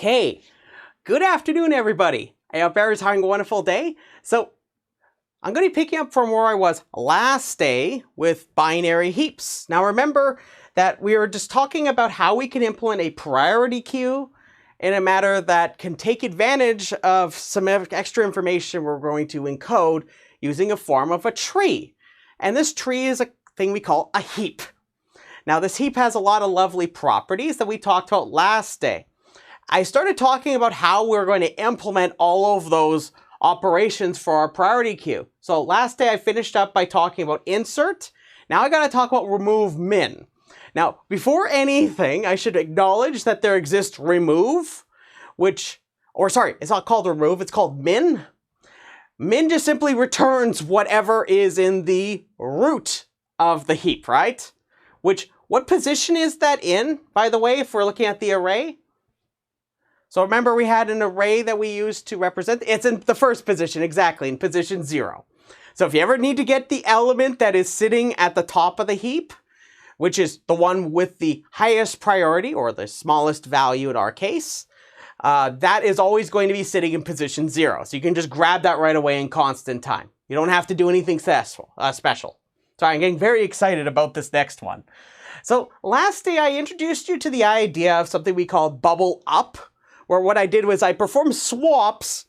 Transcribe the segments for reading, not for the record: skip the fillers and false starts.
Okay, good afternoon, everybody. I hope everyone's having a wonderful day. So I'm going to be picking up from where I was last day with binary heaps. Now remember that we were just talking about how we can implement a priority queue in a matter that can take advantage of some extra information we're going to encode using a form of a tree. And this tree is a thing we call a heap. Now this heap has a lot of lovely properties that we talked about last day. I started talking about how we're going to implement all of those operations for our priority queue. So last day I finished up by talking about insert. Now I got to talk about removeMin. Now before anything, I should acknowledge that there exists remove, it's not called remove, it's called min. Min just simply returns whatever is in the root of the heap, right? What position is that in, by the way, if we're looking at the array? So remember we had an array that we used to represent, it's in the first position, exactly, in position 0. So if you ever need to get the element that is sitting at the top of the heap, which is the one with the highest priority, or the smallest value in our case, that is always going to be sitting in position 0. So you can just grab that right away in constant time. You don't have to do anything special. Sorry, I'm getting very excited about this next one. So last day I introduced you to the idea of something we call bubble up, where what I did was I performed swaps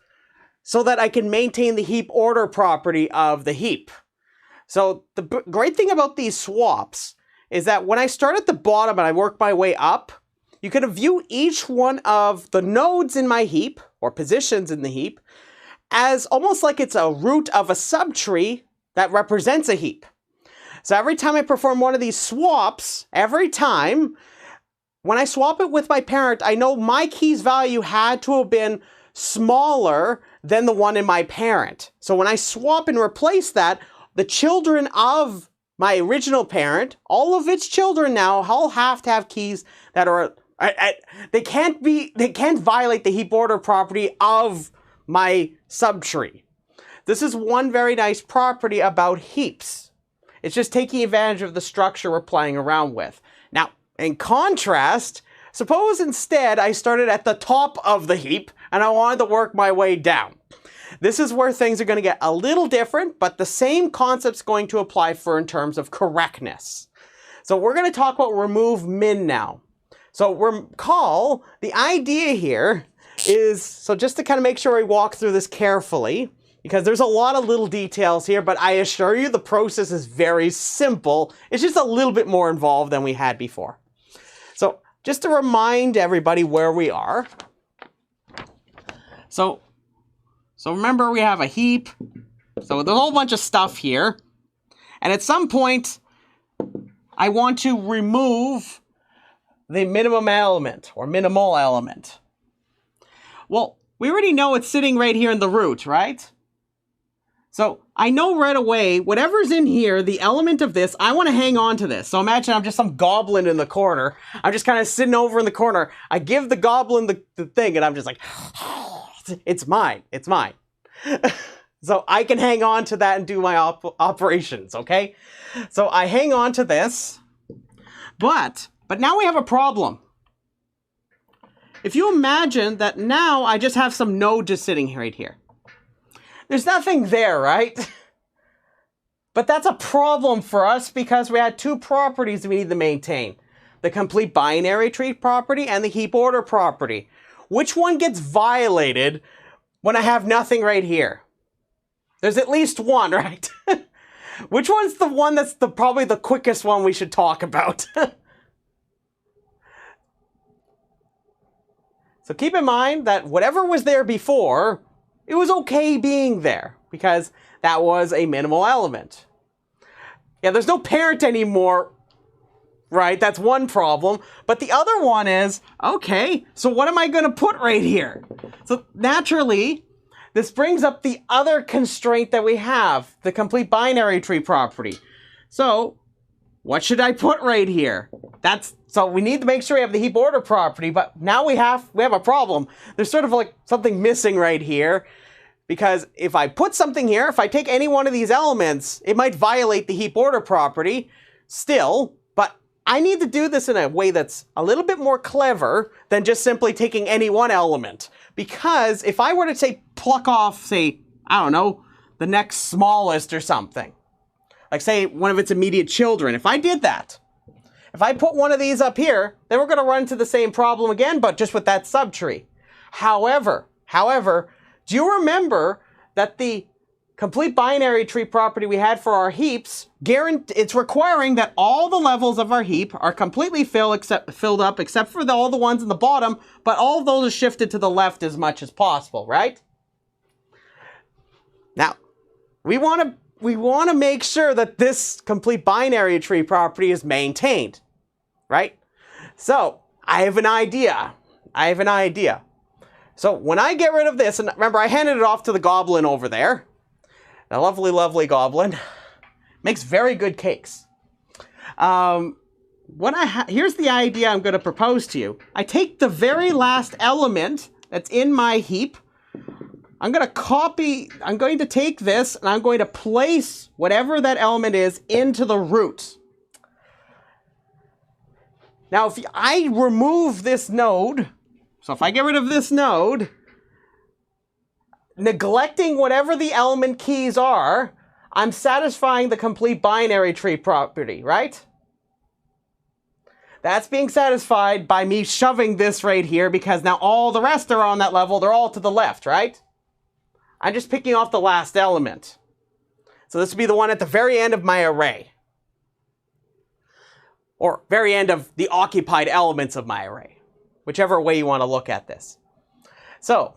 so that I can maintain the heap order property of the heap. So the great thing about these swaps is that when I start at the bottom and I work my way up, you can view each one of the nodes in my heap, or positions in the heap, as almost like it's a root of a subtree that represents a heap. So every time I perform one of these swaps, when I swap it with my parent, I know my key's value had to have been smaller than the one in my parent. So when I swap and replace that, the children of my original parent, all of its children now all have to have keys that are, they can't violate the heap order property of my subtree. This is one very nice property about heaps. It's just taking advantage of the structure we're playing around with. Now, in contrast, suppose instead I started at the top of the heap and I wanted to work my way down. This is where things are going to get a little different, but the same concept's going to apply in terms of correctness. So we're going to talk about removeMin now. So recall, the idea here is, so just to kind of make sure we walk through this carefully, because there's a lot of little details here, but I assure you the process is very simple. It's just a little bit more involved than we had before. So just to remind everybody where we are. So remember we have a heap. So there's a whole bunch of stuff here. And at some point, I want to remove the minimum element or minimal element. Well, we already know it's sitting right here in the root, right? So I know right away, whatever's in here, the element of this, I want to hang on to this. So imagine I'm just some goblin in the corner. I'm just kind of sitting over in the corner. I give the goblin the thing and I'm just like, it's mine, it's mine. So I can hang on to that and do my operations, okay? So I hang on to this, but now we have a problem. If you imagine that now I just have some node just sitting right here. There's nothing there, right? But that's a problem for us because we had two properties we need to maintain. The complete binary tree property and the heap order property. Which one gets violated when I have nothing right here? There's at least one, right? Which one's the one that's probably the quickest one we should talk about? So keep in mind that whatever was there before, it was okay being there because that was a minimal element. Yeah, there's no parent anymore, right? That's one problem. But the other one is, okay, so what am I going to put right here? So naturally, this brings up the other constraint that we have, the complete binary tree property. So what should I put right here? So we need to make sure we have the heap order property, but now we have a problem. There's sort of like something missing right here, because if I put something here, if I take any one of these elements, it might violate the heap order property still, but I need to do this in a way that's a little bit more clever than just simply taking any one element. Because if I were to say pluck off, say, I don't know, the next smallest or something, like say one of its immediate children, if I did that, if I put one of these up here, then we're going to run into the same problem again, but just with that subtree. However, do you remember that the complete binary tree property we had for our heaps, it's requiring that all the levels of our heap are completely filled up except for all the ones in the bottom, but all of those are shifted to the left as much as possible, right? Now, we want to make sure that this complete binary tree property is maintained, right? So, I have an idea. So, when I get rid of this, and remember I handed it off to the goblin over there, a lovely, lovely goblin, makes very good cakes. Here's the idea I'm going to propose to you. I take the very last element that's in my heap. I'm going to take this and I'm going to place whatever that element is into the root. Now, if I remove this node, so if I get rid of this node, neglecting whatever the element keys are, I'm satisfying the complete binary tree property, right? That's being satisfied by me shoving this right here because now all the rest are on that level. They're all to the left, right? I'm just picking off the last element. So this would be the one at the very end of my array. Or very end of the occupied elements of my array. Whichever way you want to look at this. So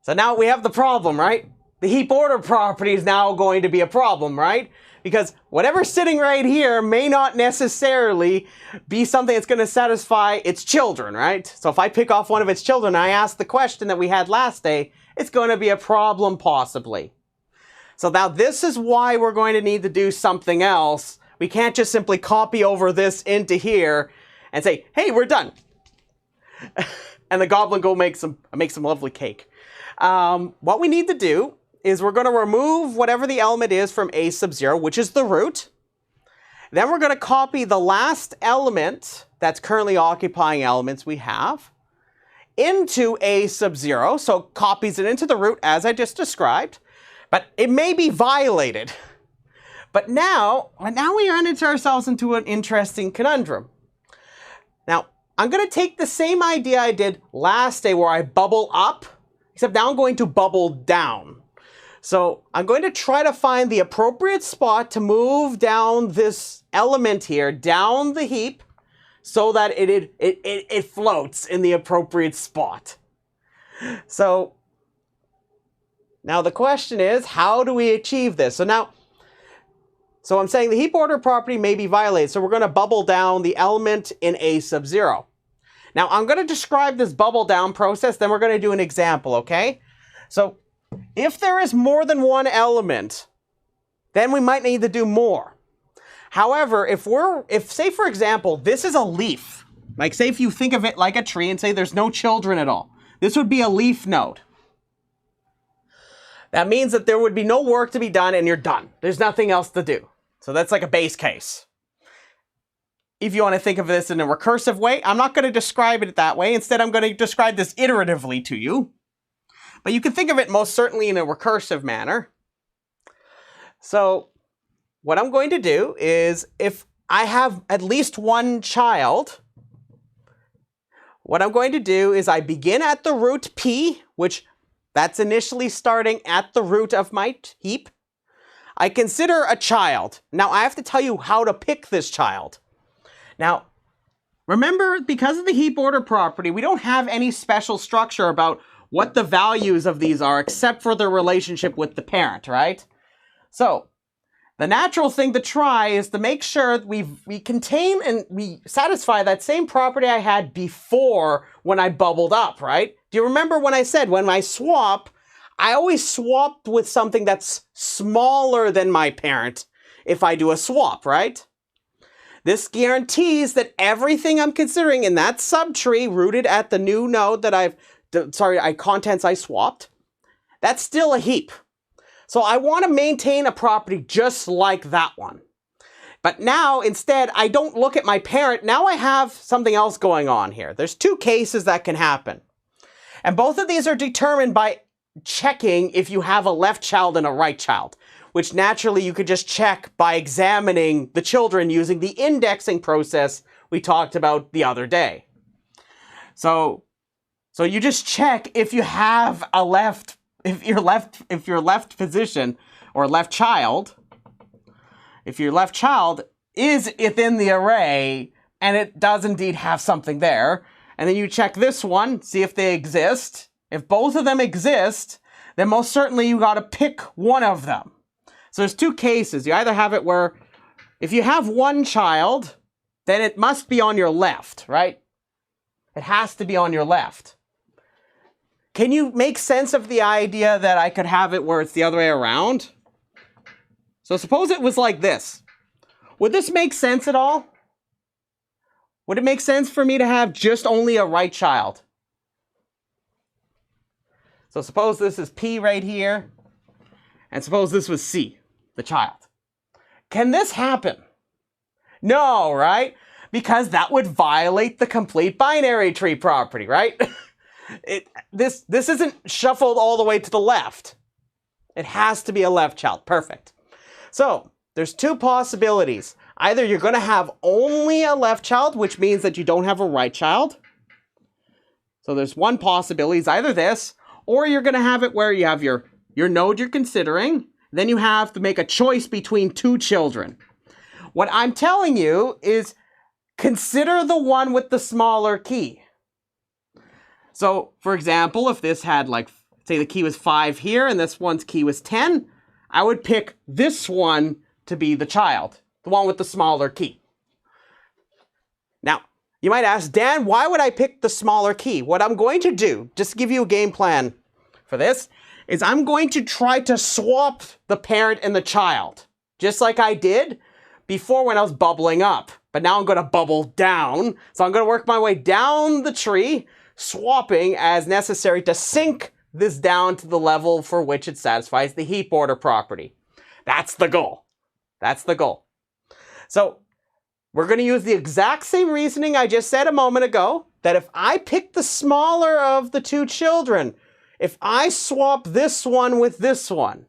now we have the problem, right? The heap order property is now going to be a problem, right? Because whatever's sitting right here may not necessarily be something that's going to satisfy its children, right? So if I pick off one of its children and I ask the question that we had last day, it's going to be a problem possibly. So now this is why we're going to need to do something else. We can't just simply copy over this into here and say, hey, we're done. And the goblin go make some lovely cake. What we need to do is we're going to remove whatever the element is from a sub 0, which is the root. Then we're going to copy the last element that's currently occupying elements we have into a sub 0. So copies it into the root as I just described. But it may be violated. But now we run into ourselves into an interesting conundrum. Now, I'm going to take the same idea I did last day where I bubble up, except now I'm going to bubble down. So I'm going to try to find the appropriate spot to move down this element here, down the heap, so that it floats in the appropriate spot. So now the question is, how do we achieve this? So I'm saying the heap order property may be violated, so we're going to bubble down the element in a sub 0. Now I'm going to describe this bubble down process, then we're going to do an example, okay? So if there is more than one element, then we might need to do more. However, if say for example, this is a leaf, like say if you think of it like a tree and say there's no children at all, this would be a leaf node. That means that there would be no work to be done and you're done. There's nothing else to do. So that's like a base case. If you want to think of this in a recursive way, I'm not going to describe it that way. Instead, I'm going to describe this iteratively to you. But you can think of it most certainly in a recursive manner. So what I'm going to do is if I have at least one child, what I'm going to do is I begin at the root P, which that's initially starting at the root of my heap. I consider a child. Now I have to tell you how to pick this child. Now, remember, because of the heap order property, we don't have any special structure about what the values of these are except for their relationship with the parent, right? So, the natural thing to try is to make sure that we contain and we satisfy that same property I had before when I bubbled up, right? Do you remember when I said when I swap, I always swapped with something that's smaller than my parent if I do a swap, right? This guarantees that everything I'm considering in that subtree rooted at the new node that contents I swapped, that's still a heap. So I want to maintain a property just like that one. But now, instead, I don't look at my parent. Now I have something else going on here. There's two cases that can happen. And both of these are determined by checking if you have a left child and a right child, which naturally you could just check by examining the children using the indexing process we talked about the other day. So you just check if you have a left, if your left position or left child, if your left child is within the array and it does indeed have something there, and then you check this one, see if they exist. If both of them exist, then most certainly you got to pick one of them. So there's two cases. You either have it where if you have one child, then it must be on your left, right? It has to be on your left. Can you make sense of the idea that I could have it where it's the other way around? So suppose it was like this. Would this make sense at all? Would it make sense for me to have just only a right child? So suppose this is P right here, and suppose this was C, the child. Can this happen? No, right? Because that would violate the complete binary tree property, right? This isn't shuffled all the way to the left. It has to be a left child. Perfect. So there's two possibilities. Either you're going to have only a left child, which means that you don't have a right child. So there's one possibility. It's either this, or you're going to have it where you have your node you're considering. Then you have to make a choice between two children. What I'm telling you is consider the one with the smaller key. So, for example, if this had, like, say the key was 5 here and this one's key was 10, I would pick this one to be the child, the one with the smaller key. Now, you might ask, Dan, why would I pick the smaller key? What I'm going to do, just to give you a game plan for this, is I'm going to try to swap the parent and the child, just like I did before when I was bubbling up. But now I'm going to bubble down. So I'm going to work my way down the tree, swapping as necessary to sink this down to the level for which it satisfies the heap order property. That's the goal. That's the goal. So we're going to use the exact same reasoning I just said a moment ago, that if I pick the smaller of the two children, if I swap this one with this one,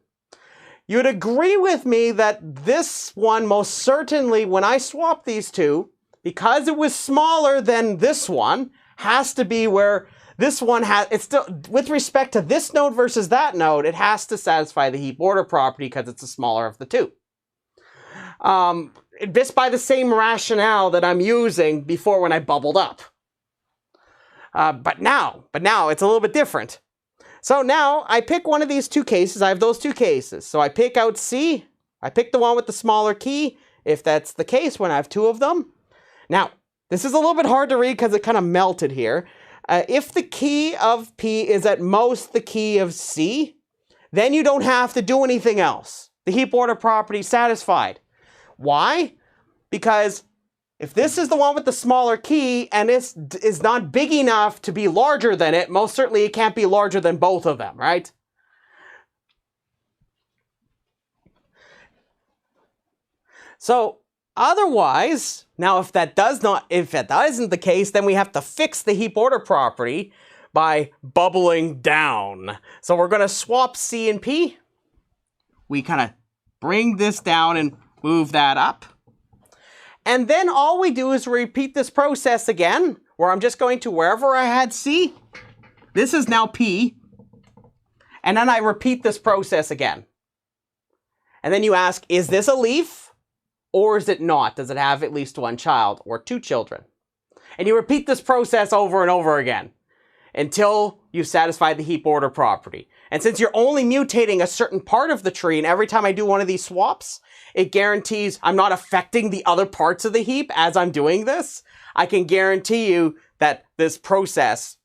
you'd agree with me that this one most certainly, when I swap these two, because it was smaller than this one, has to be where this one has, it's still, with respect to this node versus that node, it has to satisfy the heap order property because it's the smaller of the two. Just by the same rationale that I'm using before when I bubbled up. But now it's a little bit different. So now I pick one of these two cases. I have those two cases. So I pick out C. I pick the one with the smaller key, if that's the case when I have two of them. Now, this is a little bit hard to read because it kind of melted here. If the key of P is at most the key of C, then you don't have to do anything else. The heap order property is satisfied. Why? Because if this is the one with the smaller key and this is not big enough to be larger than it, most certainly it can't be larger than both of them, right? So otherwise, now if that isn't the case, then we have to fix the heap order property by bubbling down. So we're going to swap C and P. We kind of bring this down and move that up. And then all we do is repeat this process again, where I'm just going to wherever I had C, this is now P, and then I repeat this process again. And then you ask, is this a leaf, or is it not? Does it have at least one child, or two children? And you repeat this process over and over again, until you satisfy the heap order property. And since you're only mutating a certain part of the tree, and every time I do one of these swaps, it guarantees I'm not affecting the other parts of the heap as I'm doing this, I can guarantee you that this process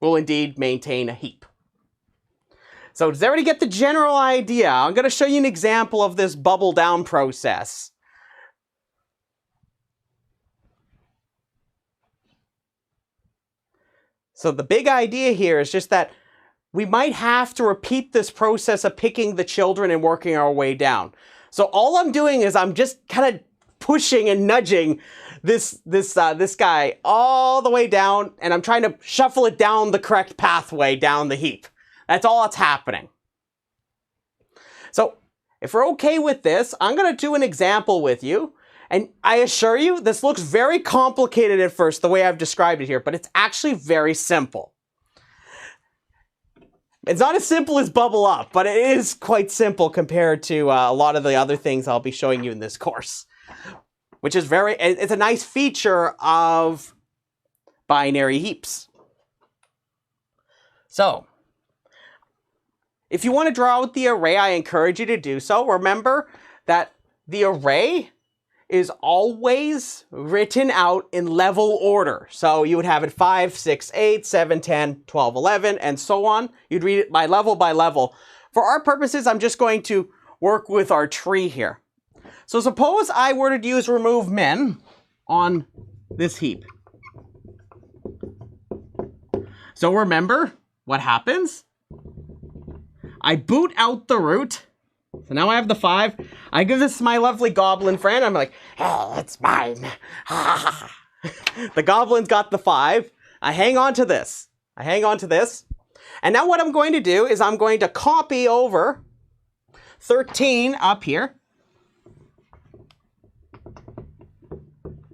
will indeed maintain a heap. So does everybody get the general idea? I'm going to show you an example of this bubble down process. So the big idea here is just that we might have to repeat this process of picking the children and working our way down. So all I'm doing is I'm just kind of pushing and nudging this guy all the way down, and I'm trying to shuffle it down the correct pathway down the heap. That's all that's happening. So if we're okay with this, I'm going to do an example with you. And I assure you, this looks very complicated at first, the way I've described it here, but it's actually very simple. It's not as simple as bubble up, but it is quite simple compared to a lot of the other things I'll be showing you in this course. Which is it's a nice feature of binary heaps. So, if you want to draw out the array, I encourage you to do so. Remember that the array is always written out in level order. So you would have it 5, 6, 8, 7, 10, 12, 11, and so on. You'd read it by level by level. For our purposes, I'm just going to work with our tree here. So suppose I were to use removeMin on this heap. So remember what happens? I boot out the root. So now I have the 5. I give this to my lovely goblin friend. I'm like, oh, it's mine. The goblin's got the 5. I hang on to this. And now what I'm going to do is I'm going to copy over 13 up here.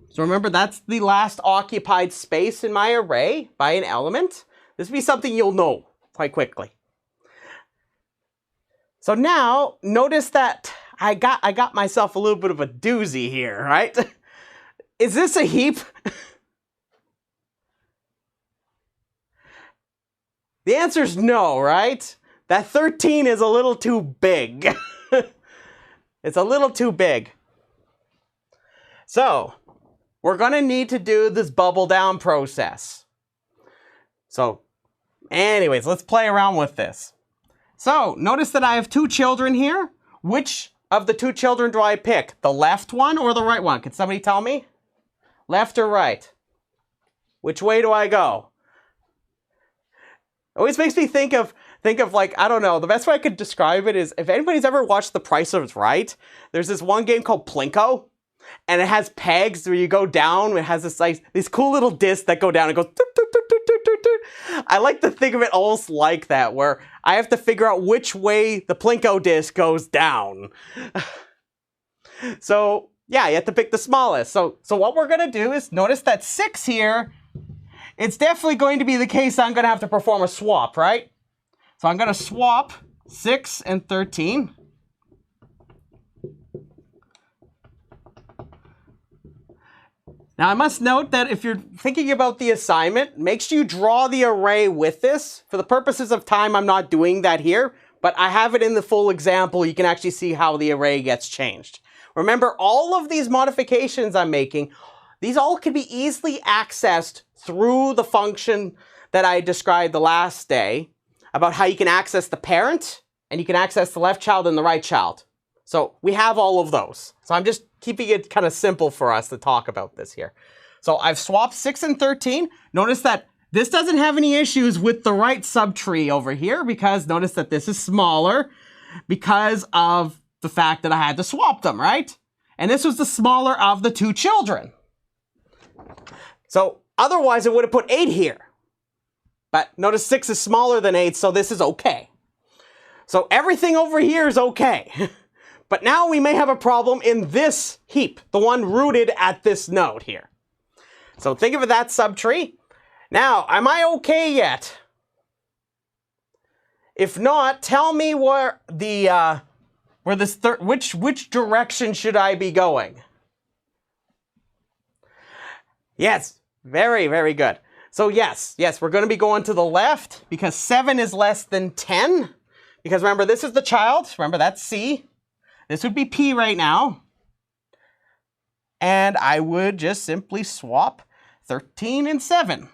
So remember, that's the last occupied space in my array by an element. This will be something you'll know quite quickly. So now, notice that I got myself a little bit of a doozy here, right? Is this a heap? The answer is no, right? That 13 is a little too big. It's a little too big. So, we're going to need to do this bubble down process. So, anyways, let's play around with this. So, notice that I have 2 children here. Which of the 2 children do I pick? The left one or the right one? Can somebody tell me? Left or right? Which way do I go? It always makes me think of like, I don't know, the best way I could describe it is, if anybody's ever watched The Price is Right, there's this one game called Plinko, and it has pegs where you go down, it has this like, these cool little discs that go down and goes toot, toot, toot, toot, toot, toot, toot. I like to think of it almost like that, where I have to figure out which way the Plinko disc goes down. So yeah, you have to pick the smallest. So what we're gonna do is, notice that 6 here, it's definitely going to be the case I'm gonna have to perform a swap, right? So I'm gonna swap 6 and 13. Now I must note that if you're thinking about the assignment, make sure you draw the array with this. For the purposes of time, I'm not doing that here, but I have it in the full example. You can actually see how the array gets changed. Remember, all of these modifications I'm making, these all can be easily accessed through the function that I described the last day about how you can access the parent and you can access the left child and the right child. So we have all of those. So I'm just keeping it kind of simple for us to talk about this here. So I've swapped 6 and 13. Notice that this doesn't have any issues with the right subtree over here, because notice that this is smaller because of the fact that I had to swap them, right? And this was the smaller of the 2 children. So otherwise it would have put 8 here. But notice 6 is smaller than 8, so this is okay. So everything over here is okay. But now we may have a problem in this heap, the one rooted at this node here. So think of that subtree. Now, am I okay yet? If not, tell me where the which direction should I be going? Yes, very, very good. So yes, we're going to be going to the left because 7 is less than 10. Because remember, this is the child. Remember, that's C. This would be P right now. And I would just simply swap 13 and 7.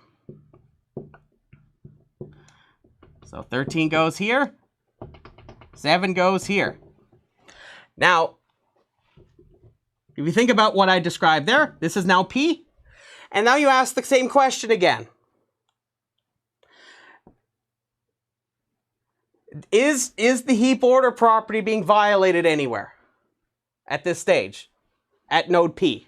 So 13 goes here. 7 goes here. Now, if you think about what I described there, this is now P. And now you ask the same question again. Is the heap order property being violated anywhere at this stage? at node P.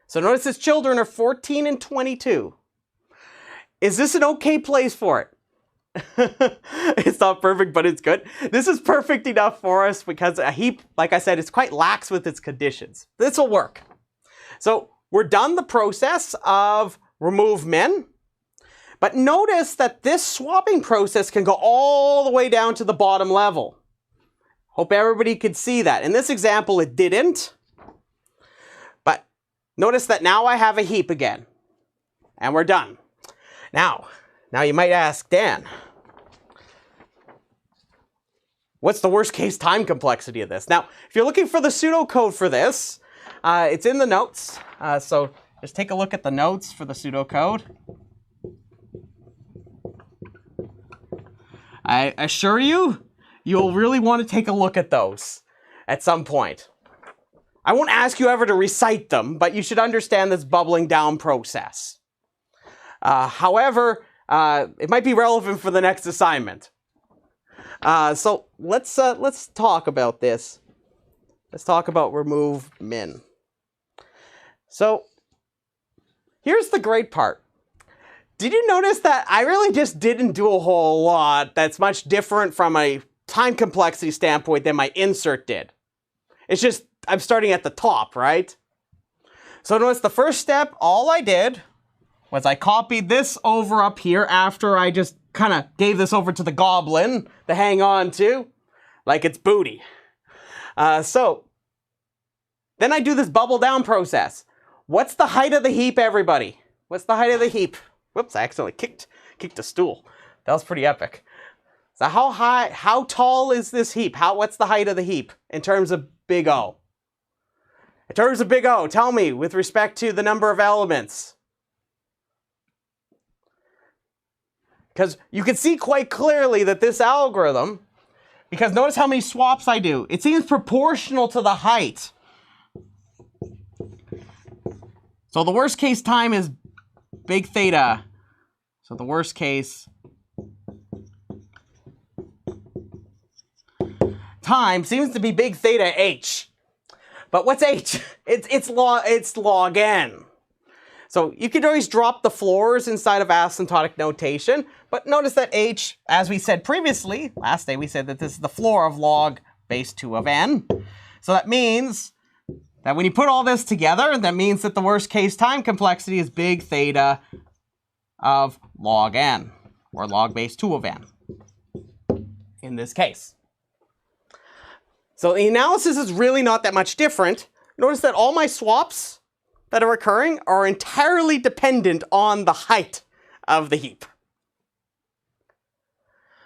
So notice his children are 14 and 22. Is this an okay place for it? It's not perfect, but it's good. This is perfect enough for us because a heap, like I said, is quite lax with its conditions. This will work. So we're done the process of removeMin. But notice that this swapping process can go all the way down to the bottom level. Hope everybody could see that. In this example, it didn't. But notice that now I have a heap again. And we're done. Now you might ask, Dan, what's the worst case time complexity of this? Now, if you're looking for the pseudocode for this, it's in the notes. So just take a look at the notes for the pseudocode. I assure you, you'll really want to take a look at those at some point. I won't ask you ever to recite them, but you should understand this bubbling down process. However, it might be relevant for the next assignment. So let's talk about this. Let's talk about removeMin. So here's the great part. Did you notice that I really just didn't do a whole lot that's much different from a time complexity standpoint than my insert did? It's just I'm starting at the top, right? So notice the first step, all I did was I copied this over up here after I just kind of gave this over to the goblin to hang on to like it's booty. So then I do this bubble down process. What's the height of the heap, everybody? What's the height of the heap? Whoops, I accidentally kicked a stool. That was pretty epic. So how tall is this heap? What's the height of the heap in terms of big O? In terms of big O, tell me with respect to the number of elements. Because you can see quite clearly that this algorithm, because notice how many swaps I do. It seems proportional to the height. So the worst case time is big theta. So the worst case time seems to be big theta h. But what's h? It's log n. So you could always drop the floors inside of asymptotic notation, but notice that h, as we said previously, last day we said that this is the floor of log base 2 of n. So that means that when you put all this together, that means that the worst case time complexity is big theta of log n, or log base 2 of n, in this case. So the analysis is really not that much different. Notice that all my swaps that are occurring are entirely dependent on the height of the heap.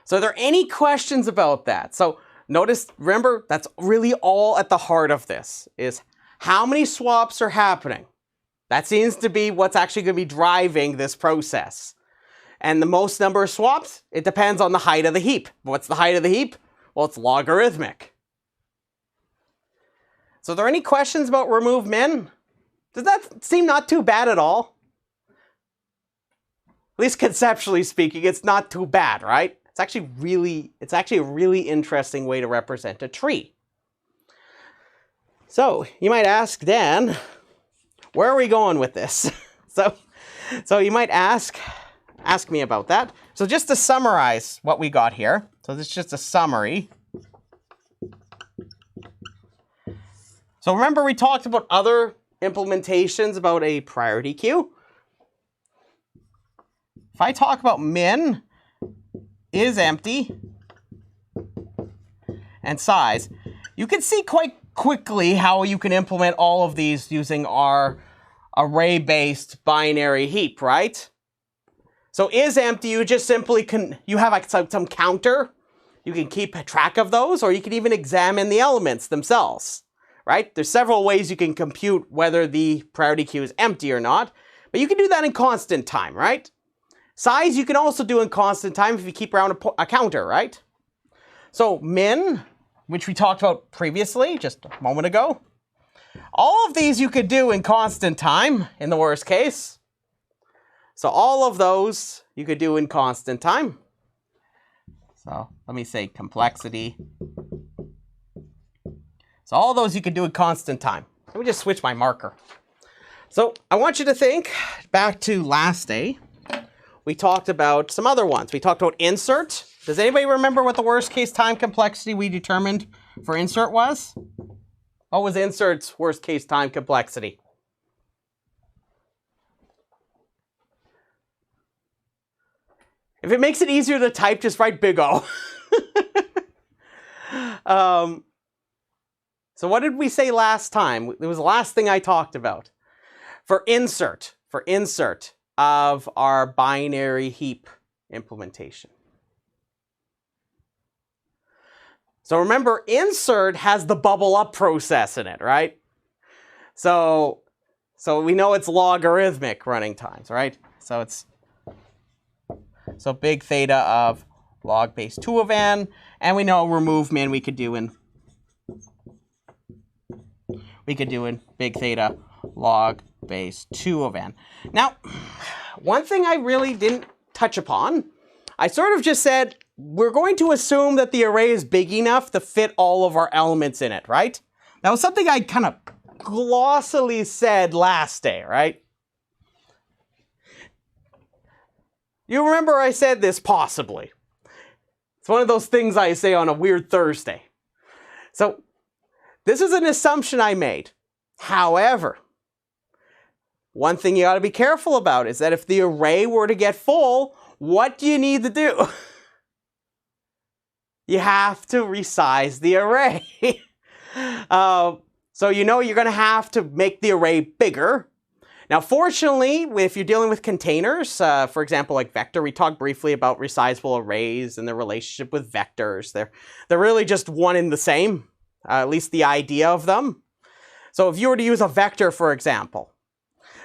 So are there any questions about that? So notice, remember, that's really all at the heart of this, is how many swaps are happening. That seems to be what's actually going to be driving this process. And the most number of swaps, it depends on the height of the heap. What's the height of the heap? Well, it's logarithmic. So are there any questions about removeMin? Does that seem not too bad at all? At least conceptually speaking, it's not too bad, right? It's actually a really interesting way to represent a tree. So you might ask, Dan, where are we going with this? So you might ask me about that. So just to summarize what we got here. So this is just a summary. So remember we talked about other implementations about a priority queue. If I talk about min is empty and size, you can see quite quickly how you can implement all of these using our array-based binary heap, right? So is empty, you just simply you have like some counter. You can keep track of those, or you can even examine the elements themselves, right? There's several ways you can compute whether the priority queue is empty or not, but you can do that in constant time, right? Size you can also do in constant time if you keep around a counter, right? So min, which we talked about previously, just a moment ago, all of these you could do in constant time in the worst case. So all of those you could do in constant time. So let me say complexity So all those you can do in constant time. Let me just switch my marker. So I want you to think back to last day. We talked about some other ones. We talked about insert. Does anybody remember what the worst case time complexity we determined for insert was? What was insert's worst case time complexity? If it makes it easier to type, just write big O. So what did we say last time? It was the last thing I talked about. For insert of our binary heap implementation. So remember, insert has the bubble up process in it, right? So we know it's logarithmic running times, right? So big theta of log base 2 of n, and we know removeMin we could do in big theta log base 2 of n. Now, one thing I really didn't touch upon, I sort of just said, we're going to assume that the array is big enough to fit all of our elements in it, right? That was something I kind of glossily said last day, right? You remember I said this possibly. It's one of those things I say on a weird Thursday. So this is an assumption I made. However, one thing you ought to be careful about is that if the array were to get full, what do you need to do? You have to resize the array. So you know you're going to have to make the array bigger. Now, fortunately, if you're dealing with containers, for example, like vector, we talked briefly about resizable arrays and their relationship with vectors. They're really just one and the same, at least the idea of them. So if you were to use a vector, for example,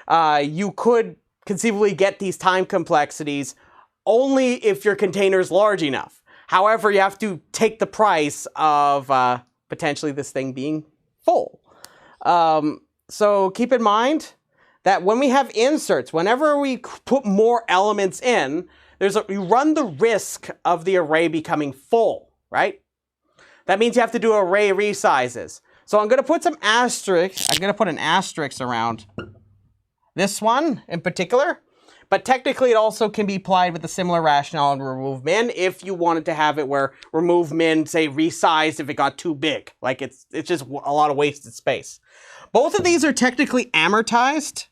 you could conceivably get these time complexities only if your container is large enough. However, you have to take the price of potentially this thing being full. So keep in mind that when we have inserts, whenever we put more elements in, we run the risk of the array becoming full, right? That means you have to do array resizes. So I'm going to put some asterisks. I'm going to put an asterisk around this one in particular. But technically, it also can be applied with a similar rationale in removeMin if you wanted to have it where removeMin, say, resized if it got too big. Like it's just a lot of wasted space. Both of these are technically amortized.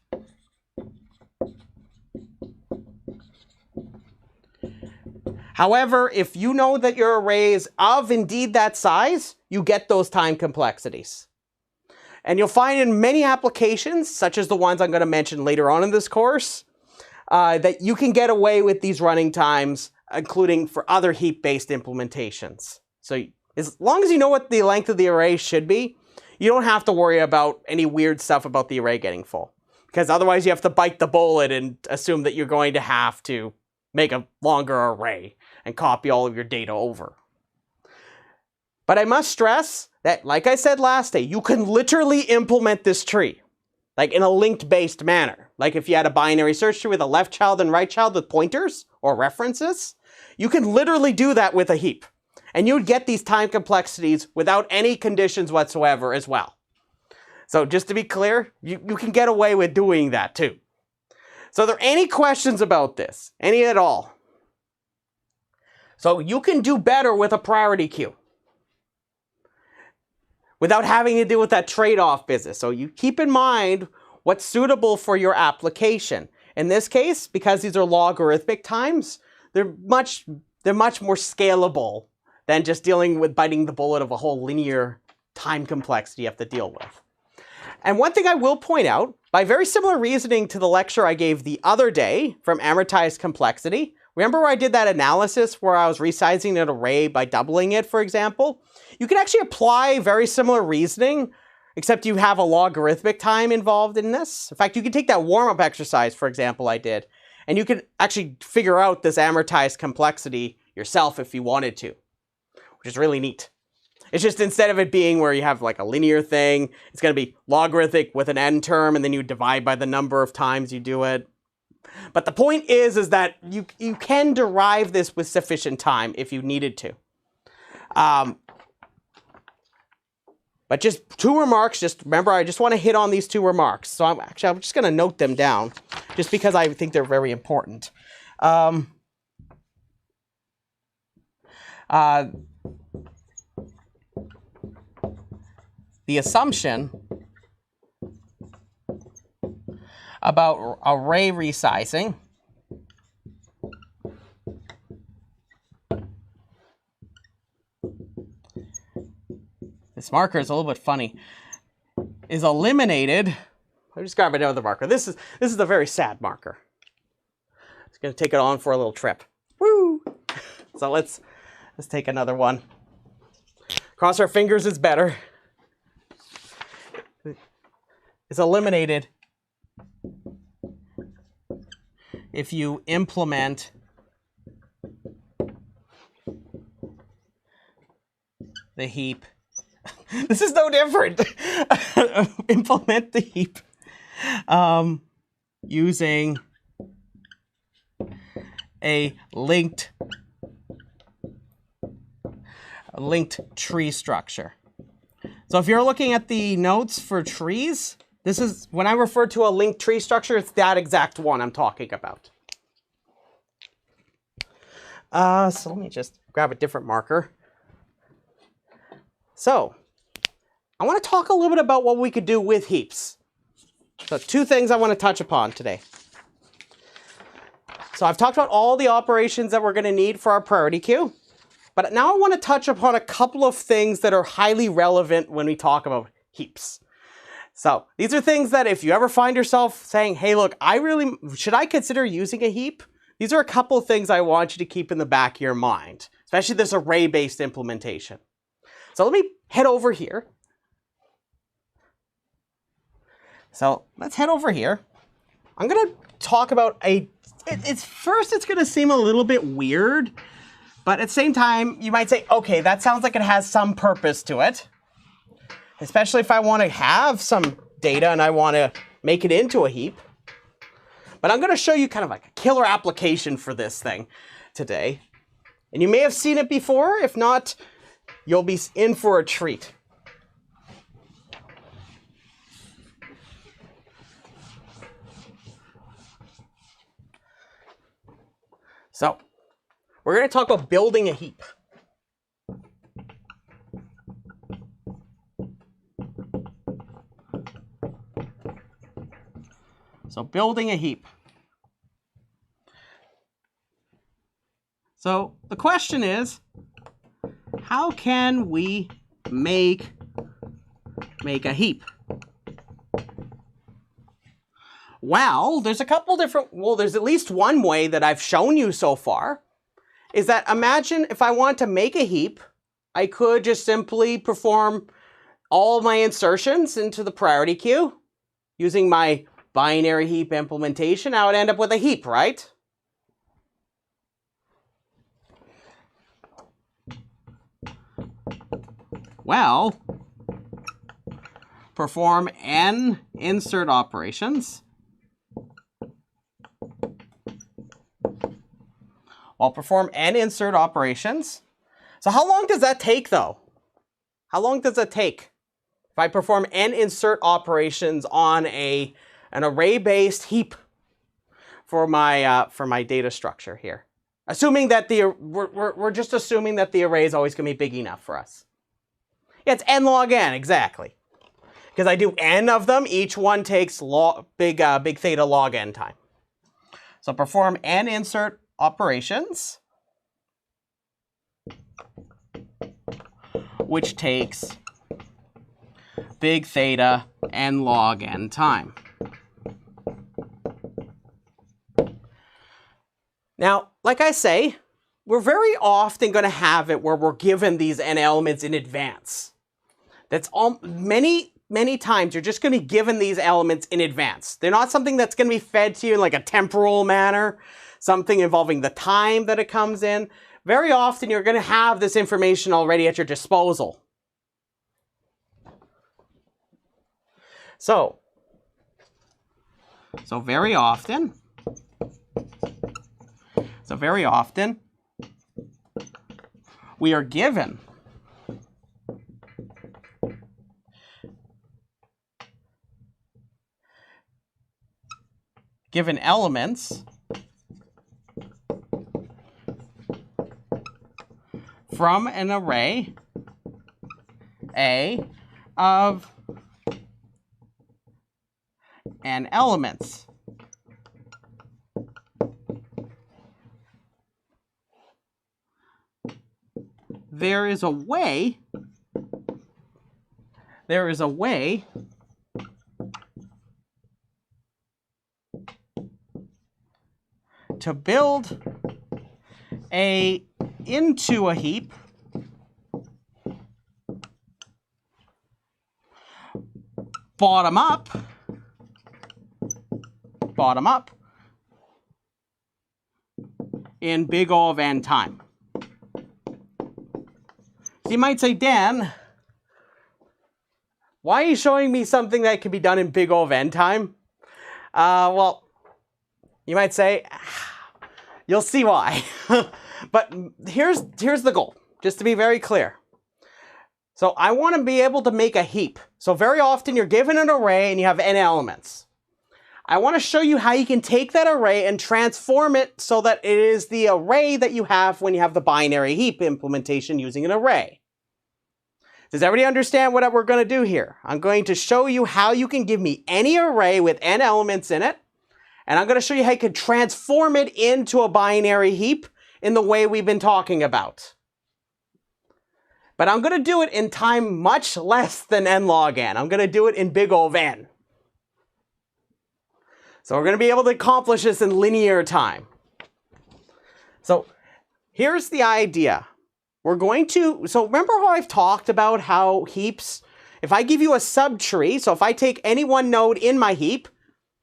However, if you know that your array is of indeed that size, you get those time complexities. And you'll find in many applications, such as the ones I'm going to mention later on in this course, that you can get away with these running times, including for other heap-based implementations. So as long as you know what the length of the array should be, you don't have to worry about any weird stuff about the array getting full. Because otherwise you have to bite the bullet and assume that you're going to have to make a longer array and copy all of your data over. But I must stress that, like I said last day, you can literally implement this tree, like in a linked-based manner. Like if you had a binary search tree with a left child and right child with pointers or references, you can literally do that with a heap. And you'd get these time complexities without any conditions whatsoever as well. So just to be clear, you can get away with doing that too. So are there any questions about this? Any at all? So you can do better with a priority queue without having to deal with that trade-off business. So you keep in mind what's suitable for your application. In this case, because these are logarithmic times, they're much more scalable than just dealing with biting the bullet of a whole linear time complexity you have to deal with. And one thing I will point out, by very similar reasoning to the lecture I gave the other day from amortized complexity, remember where I did that analysis where I was resizing an array by doubling it, for example? You can actually apply very similar reasoning, except you have a logarithmic time involved in this. In fact, you can take that warm-up exercise, for example, I did, and you could actually figure out this amortized complexity yourself if you wanted to, which is really neat. It's just instead of it being where you have like a linear thing, it's going to be logarithmic with an n term, and then you divide by the number of times you do it. But the point is that you can derive this with sufficient time if you needed to. But But just 2 remarks, just remember, I just want to hit on these 2 remarks. So I'm just going to note them down, just because I think they're very important. The assumption about array resizing this marker is a little bit funny, is eliminated. I'll just grab another marker. This is a very sad marker. It's going to take it on for a little trip. Woo! So let's take another one. Cross our fingers, it's better. It's eliminated if you implement the heap. This is no different. Implement the heap using a linked tree structure. So if you're looking at the notes for trees, this is, when I refer to a linked tree structure, it's that exact one I'm talking about. So let me just grab a different marker. So I want to talk a little bit about what we could do with heaps. So 2 things I want to touch upon today. So I've talked about all the operations that we're going to need for our priority queue. But now I want to touch upon a couple of things that are highly relevant when we talk about heaps. So these are things that if you ever find yourself saying, hey, look, should I consider using a heap? These are a couple of things I want you to keep in the back of your mind, especially this array-based implementation. So let me head over here. So let's head over here. I'm going to talk about first it's going to seem a little bit weird, but at the same time, you might say, okay, that sounds like it has some purpose to it. Especially if I want to have some data and I want to make it into a heap. But I'm going to show you kind of like a killer application for this thing today. And you may have seen it before. If not, you'll be in for a treat. So we're going to talk about building a heap. So building a heap. So the question is, how can we make a heap? Well, there's a couple different, there's at least one way that I've shown you so far, is that imagine if I want to make a heap, I could just simply perform all my insertions into the priority queue using my binary heap implementation. I would end up with a heap, right? Well, perform n insert operations. I'll perform n insert operations. So how long does that take, though? How long does that take if I perform n insert operations on an array-based heap for my data structure here? Assuming that we're just assuming that the array is always going to be big enough for us. Yeah, it's n log n, exactly. Because I do n of them, each one takes big theta log n time. So perform n insert operations, which takes big theta n log n time. Now, like I say, we're very often going to have it where we're given these n elements in advance. That's many times you're just going to be given these elements in advance. They're not something that's going to be fed to you in like a temporal manner, something involving the time that it comes in. Very often you're going to have this information already at your disposal. So very often we are given given elements from an array A of n elements. There is a way to build into a heap bottom up in big O of n time. So you might say, Dan, why are you showing me something that can be done in big O of n time? Well, you might say, you'll see why. But here's the goal, just to be very clear. So I want to be able to make a heap. So very often you're given an array and you have n elements. I want to show you how you can take that array and transform it so that it is the array that you have when you have the binary heap implementation using an array. Does everybody understand what we're going to do here? I'm going to show you how you can give me any array with n elements in it, and I'm going to show you how you can transform it into a binary heap in the way we've been talking about. But I'm going to do it in time much less than n log n. I'm going to do it in big O of n. So we're going to be able to accomplish this in linear time. So here's the idea. So remember how I've talked about how heaps, if I give you a subtree, so if I take any one node in my heap,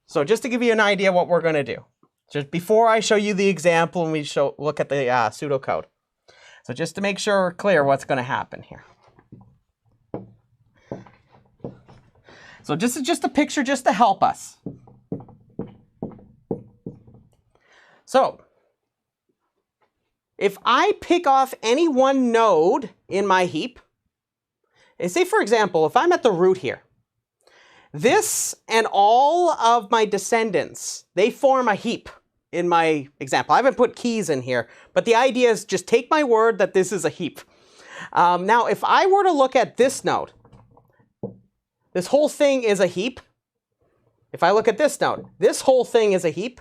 so just to give you an idea what we're going to do, just before I show you the example and we look at the pseudocode. So just to make sure we're clear what's going to happen here. So just a picture just to help us. So if I pick off any one node in my heap, and say for example, if I'm at the root here, this and all of my descendants, they form a heap in my example. I haven't put keys in here, but the idea is just take my word that this is a heap. Now, if I were to look at this node, this whole thing is a heap. If I look at this node, this whole thing is a heap.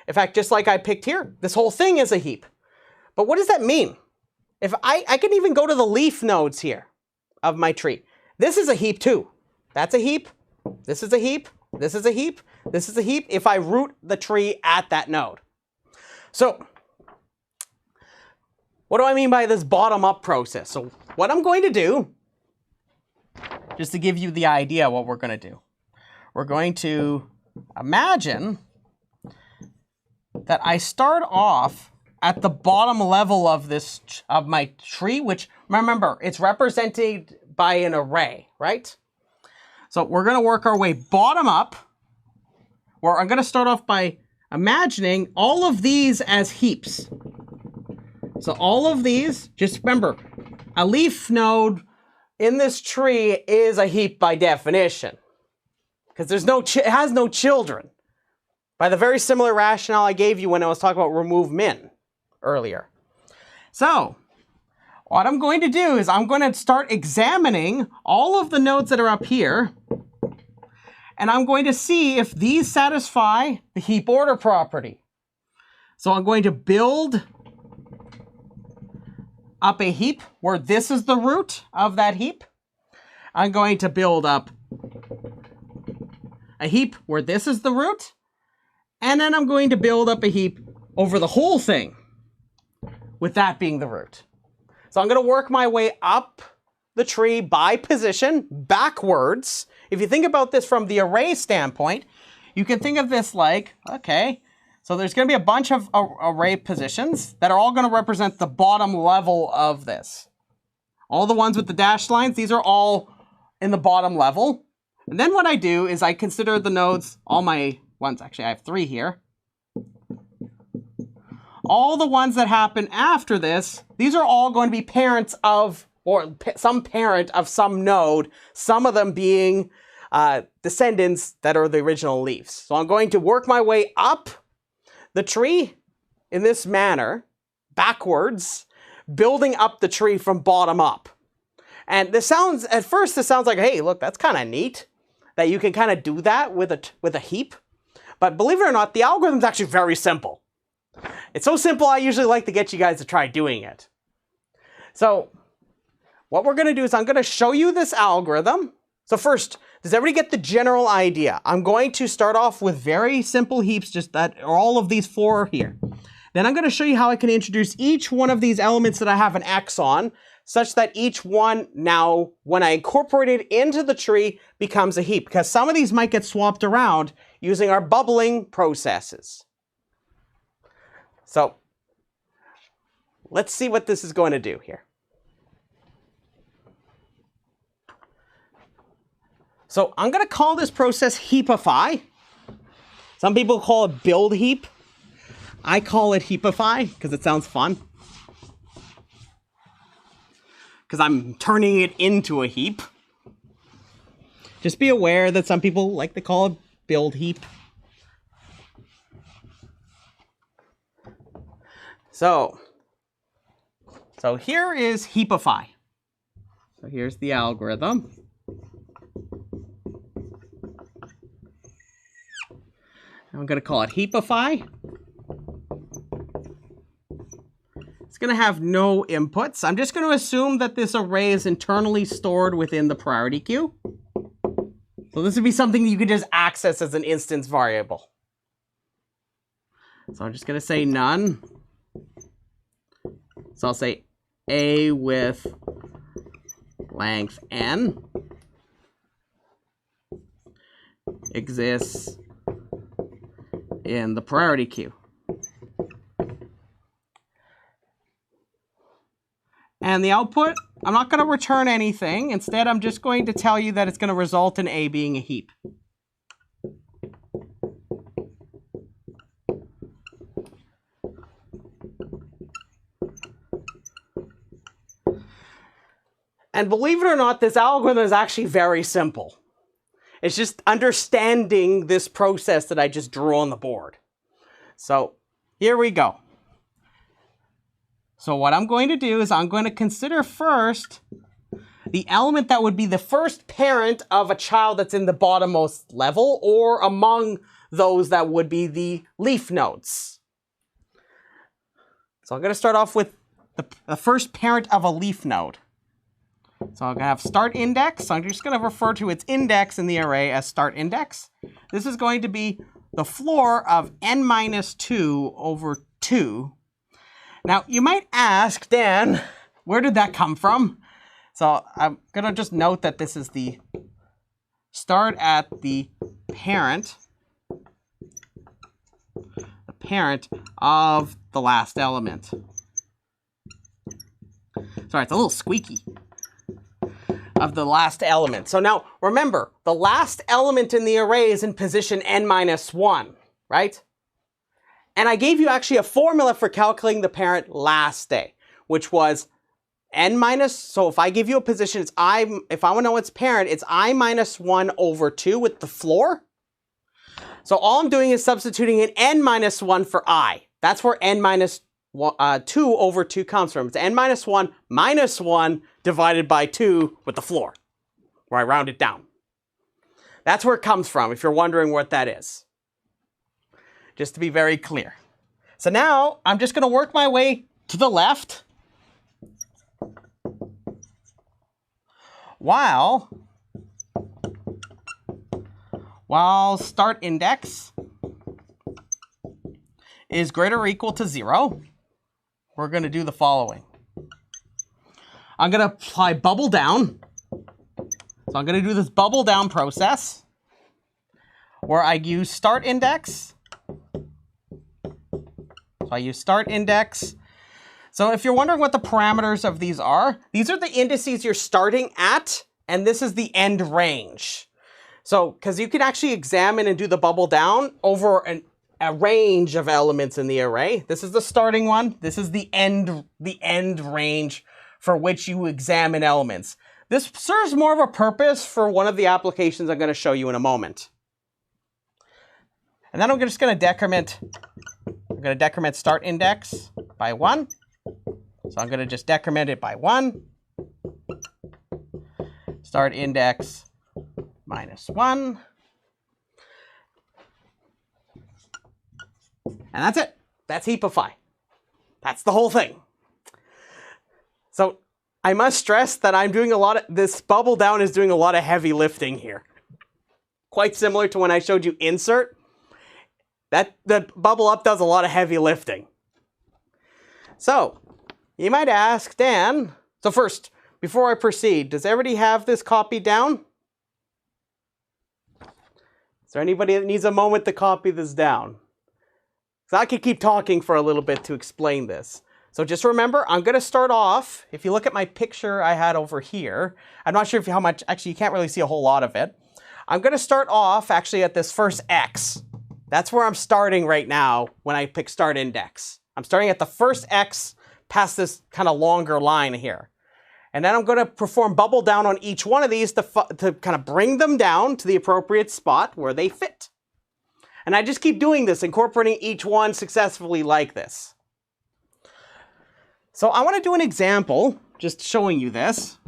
In fact, just like I picked here, this whole thing is a heap. But what does that mean? If I can even go to the leaf nodes here of my tree. This is a heap too. That's a heap. This is a heap. This is a heap. This is a heap if I root the tree at that node. So what do I mean by this bottom-up process? So what I'm going to do, just to give you the idea what we're going to do, we're going to imagine that I start off at the bottom level of my tree, which remember, it's represented by an array, right? So we're going to work our way bottom up, where I'm going to start off by imagining all of these as heaps. So all of these, just remember, a leaf node in this tree is a heap by definition, because it has no children. By the very similar rationale I gave you when I was talking about removeMin earlier. So what I'm going to do is I'm going to start examining all of the nodes that are up here, and I'm going to see if these satisfy the heap order property. So I'm going to build up a heap where this is the root of that heap. I'm going to build up a heap where this is the root. And then I'm going to build up a heap over the whole thing, with that being the root. So I'm going to work my way up the tree by position, backwards. If you think about this from the array standpoint, you can think of this like, okay, so there's going to be a bunch of array positions that are all going to represent the bottom level of this. All the ones with the dashed lines, these are all in the bottom level. And then what I do is I consider the nodes, all my ones, actually I have 3 here. All the ones that happen after this, these are all going to be parents of, or some parent of some node, some of them being descendants that are the original leaves. So I'm going to work my way up the tree in this manner, backwards, building up the tree from bottom up. And at first this sounds like, hey, look, that's kind of neat that you can kind of do that with a heap. But believe it or not, the algorithm is actually very simple. It's so simple, I usually like to get you guys to try doing it. So what we're going to do is I'm going to show you this algorithm. So first, does everybody get the general idea? I'm going to start off with very simple heaps, just that all of these 4 here. Then I'm going to show you how I can introduce each one of these elements that I have an X on, such that each one now, when I incorporate it into the tree, becomes a heap. Because some of these might get swapped around using our bubbling processes. So let's see what this is going to do here. So I'm going to call this process heapify. Some people call it build heap. I call it heapify because it sounds fun. Because I'm turning it into a heap. Just be aware that some people like to call it build heap. So here is heapify. So here's the algorithm. I'm going to call it heapify. It's going to have no inputs. I'm just going to assume that this array is internally stored within the priority queue. So this would be something you could just access as an instance variable. So I'm just going to say none. So I'll say A with length n exists in the priority queue. And the output, I'm not going to return anything. Instead, I'm just going to tell you that it's going to result in A being a heap. And believe it or not, this algorithm is actually very simple. It's just understanding this process that I just drew on the board. So here we go. So what I'm going to do is I'm going to consider first the element that would be the first parent of a child that's in the bottommost level, or among those that would be the leaf nodes. So I'm going to start off with the first parent of a leaf node. So I'm going to have start index. So I'm just going to refer to its index in the array as start index. This is going to be the floor of n minus 2 over 2. Now, you might ask, Dan, where did that come from? So I'm going to just note that this is the start at the parent of the last element. Sorry, it's a little squeaky. Of the last element. So now, remember, the last element in the array is in position n minus 1, right? And I gave you actually a formula for calculating the parent last day, which was n minus, so if I give you a position, it's if I want to know its parent, it's I minus 1 over 2 with the floor. So all I'm doing is substituting in n minus 1 for I. That's where n minus 2 over 2 comes from. It's n minus 1 divided by 2 with the floor, where I round it down. That's where it comes from, if you're wondering what that is. Just to be very clear. So now, I'm just going to work my way to the left, while start index is greater or equal to 0. We're going to do the following. I'm going to apply bubble down. So I'm going to do this bubble down process where I use start index. So I use start index. So if you're wondering what the parameters of these are the indices you're starting at, and this is the end range. So, because you can actually examine and do the bubble down over a range of elements in the array. This is the starting one. This is the end range for which you examine elements. This serves more of a purpose for one of the applications I'm going to show you in a moment. And then I'm just going to decrement. I'm going to decrement start index by 1. So I'm going to just decrement it by 1. Start index minus 1. And that's it. That's heapify. That's the whole thing. So I must stress that I'm doing a lot of, this bubble down is doing a lot of heavy lifting here. Quite similar to when I showed you insert. The bubble up does a lot of heavy lifting. So you might ask, Dan, so first, before I proceed, does everybody have this copied down? Is there anybody that needs a moment to copy this down? So I could keep talking for a little bit to explain this. So just remember, I'm going to start off, if you look at my picture I had over here, I'm not sure if how much, actually you can't really see a whole lot of it. I'm going to start off actually at this first X. That's where I'm starting right now when I pick start index. I'm starting at the first X past this kind of longer line here. And then I'm going to perform bubble down on each one of these to kind of bring them down to the appropriate spot where they fit. And I just keep doing this, incorporating each one successfully like this. So I want to do an example, just showing you this.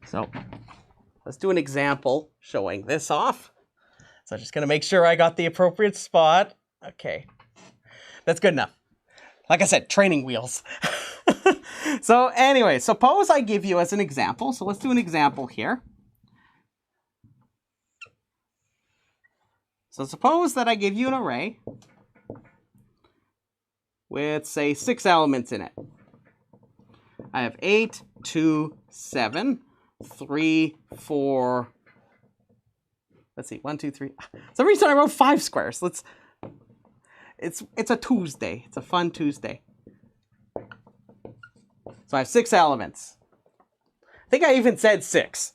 So let's do an example showing this off. So I'm just going to make sure I got the appropriate spot. Okay, that's good enough. Like I said, training wheels. So anyway, suppose I give you as an example. So let's do an example here. So suppose that I give you an array with, say, 6 elements in it. I have 8, 2, 7, 3, 4. Let's see, 1, 2, 3. For some reason I wrote 5 squares. It's a Tuesday. It's a fun Tuesday. So I have 6 elements. I think I even said 6.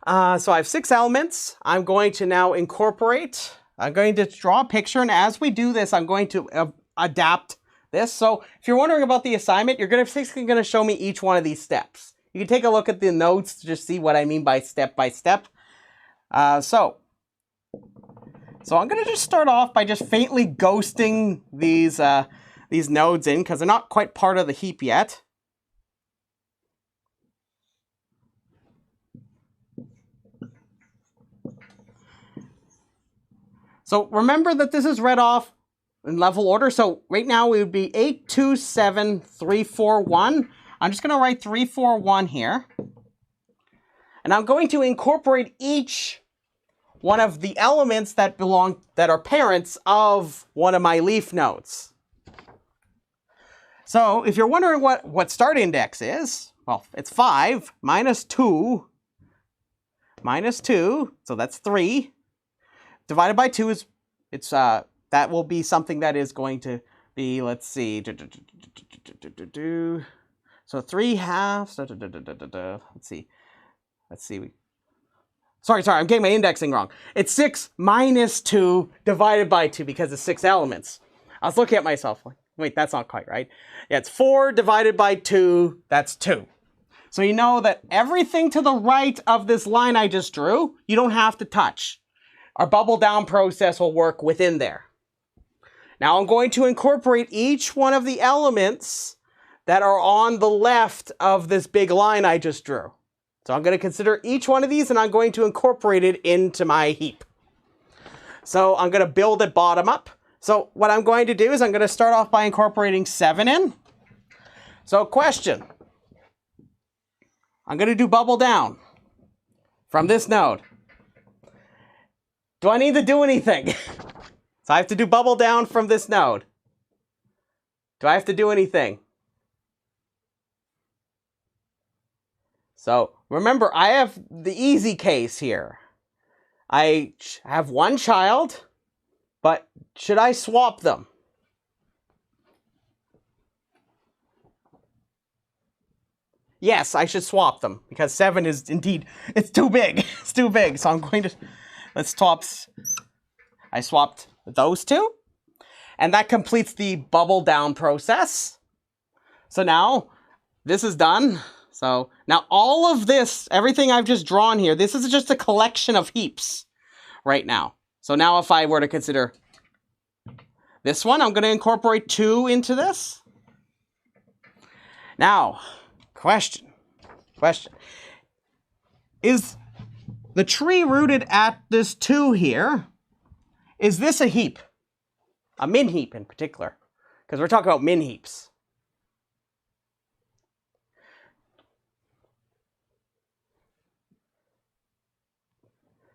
So I have 6 elements. I'm going to now incorporate. I'm going to draw a picture, and as we do this, I'm going to adapt this. So if you're wondering about the assignment, you're basically going to show me each one of these steps. You can take a look at the notes to just see what I mean by step by step. So I'm going to just start off by just faintly ghosting these nodes in because they're not quite part of the heap yet. So remember that this is read off in level order. So right now it would be 8, 2, 7, 3, 4, 1. I'm just going to write 3, 4, 1 here. And I'm going to incorporate each one of the elements that are parents of one of my leaf nodes. So if you're wondering what start index is, well, it's 5 minus 2, so that's 3. Divided by 2 is, that will be something that is going to be, let's see, so 3 halves, let's see, sorry, I'm getting my indexing wrong. It's 6 minus 2 divided by 2 because it's 6 elements. I was looking at myself like, wait, that's not quite right. Yeah, it's 4 divided by 2, that's 2. So you know that everything to the right of this line I just drew, you don't have to touch. Our bubble down process will work within there. Now I'm going to incorporate each one of the elements that are on the left of this big line I just drew. So I'm going to consider each one of these and I'm going to incorporate it into my heap. So I'm going to build it bottom up. So what I'm going to do is I'm going to start off by incorporating 7 in. So question. I'm going to do bubble down from this node. Do I need to do anything? So I have to do bubble down from this node. Do I have to do anything? So remember, I have the easy case here. I have one child, but should I swap them? Yes, I should swap them because 7 is indeed, it's too big. It's too big. So I'm going to, I swapped those two. And that completes the bubble down process. So now this is done. So now all of this, everything I've just drawn here, this is just a collection of heaps right now. So now if I were to consider this one, I'm going to incorporate 2 into this. Now, question. Is the tree rooted at this 2 here, is this a heap? A min heap in particular, because we're talking about min heaps.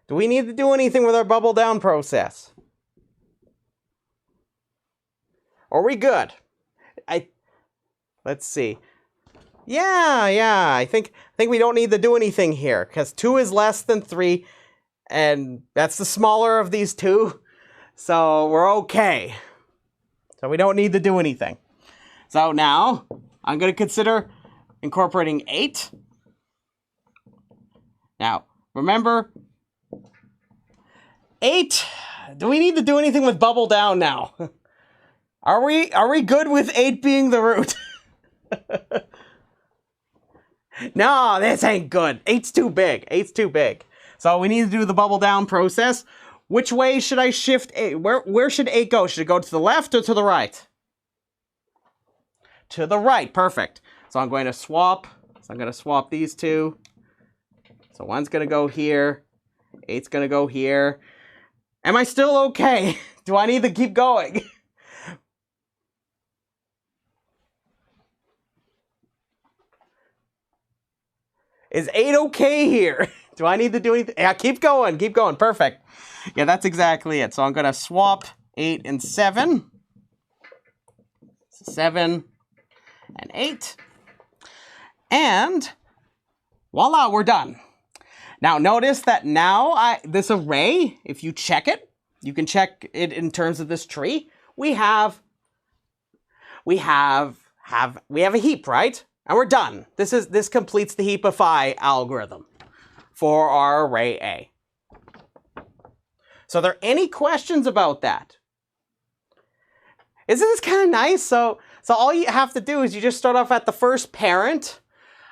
Do we need to do anything with our bubble down process? Are we good? Let's see. Yeah, I think we don't need to do anything here, because 2 is less than 3, and that's the smaller of these 2. So we're okay. So we don't need to do anything. So now I'm going to consider incorporating 8. Now, remember, 8, do we need to do anything with bubble down now? Are we good with 8 being the root? No, this ain't good. 8's too big. 8's too big. So we need to do the bubble down process. Which way should I shift 8? Where should 8 go? Should it go to the left or to the right? To the right. Perfect. So I'm going to swap. So I'm going to swap these 2. So 1's going to go here. 8's going to go here. Am I still okay? Do I need to keep going? Is 8 okay here? Do I need to do anything? Yeah, keep going, perfect. Yeah, that's exactly it. So I'm gonna swap 8 and 7. 7 and 8. And voila, we're done. Now notice that now this array, if you check it, you can check it in terms of this tree. We have a heap, right? And we're done. This completes the heapify algorithm for our array A. So are there any questions about that? Isn't this kind of nice? So all you have to do is you just start off at the first parent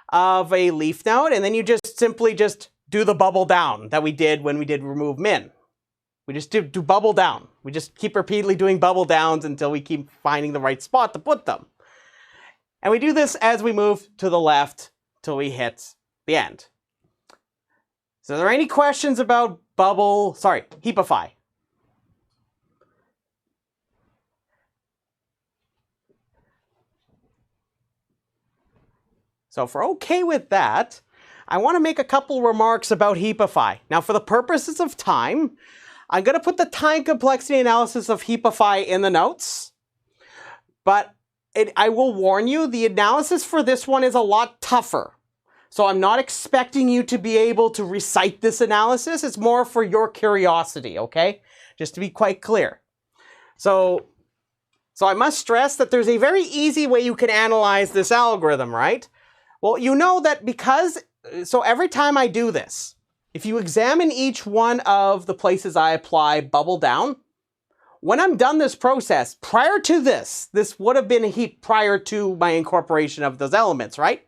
of a leaf node, and then you just simply do the bubble down that we did when we did removeMin. We just do bubble down. We just keep repeatedly doing bubble downs until we keep finding the right spot to put them. And we do this as we move to the left till we hit the end. So are there any questions about heapify? So if we're okay with that, I want to make a couple remarks about heapify. Now for the purposes of time, I'm going to put the time complexity analysis of heapify in the notes. But I will warn you, the analysis for this one is a lot tougher. So I'm not expecting you to be able to recite this analysis. It's more for your curiosity, okay? Just to be quite clear. So I must stress that there's a very easy way you can analyze this algorithm, right? Well, you know that so every time I do this, if you examine each one of the places I apply bubble down, when I'm done this process, prior to this would have been a heap prior to my incorporation of those elements, right?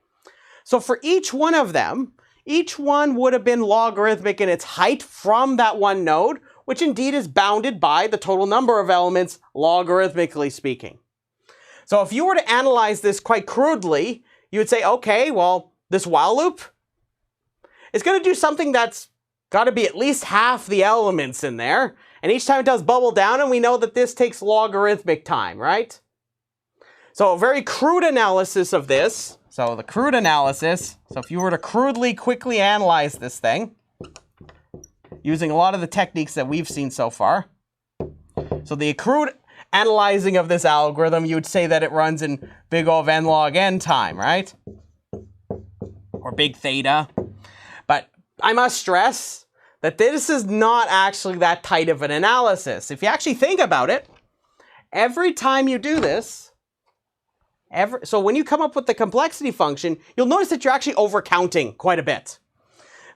So for each one of them, each one would have been logarithmic in its height from that one node, which indeed is bounded by the total number of elements, logarithmically speaking. So if you were to analyze this quite crudely, you would say, okay, well, this while loop is going to do something that's got to be at least half the elements in there. And each time it does bubble down, and we know that this takes logarithmic time, right? So a very crude analysis of this. So the crude analysis, so if you were to crudely, quickly analyze this thing, using a lot of the techniques that we've seen so far. So the crude analyzing of this algorithm, you would say that it runs in big O of n log n time, right? Or big theta. But I must stress that this is not actually that tight of an analysis. If you actually think about it, every time you do this, so when you come up with the complexity function, you'll notice that you're actually overcounting quite a bit.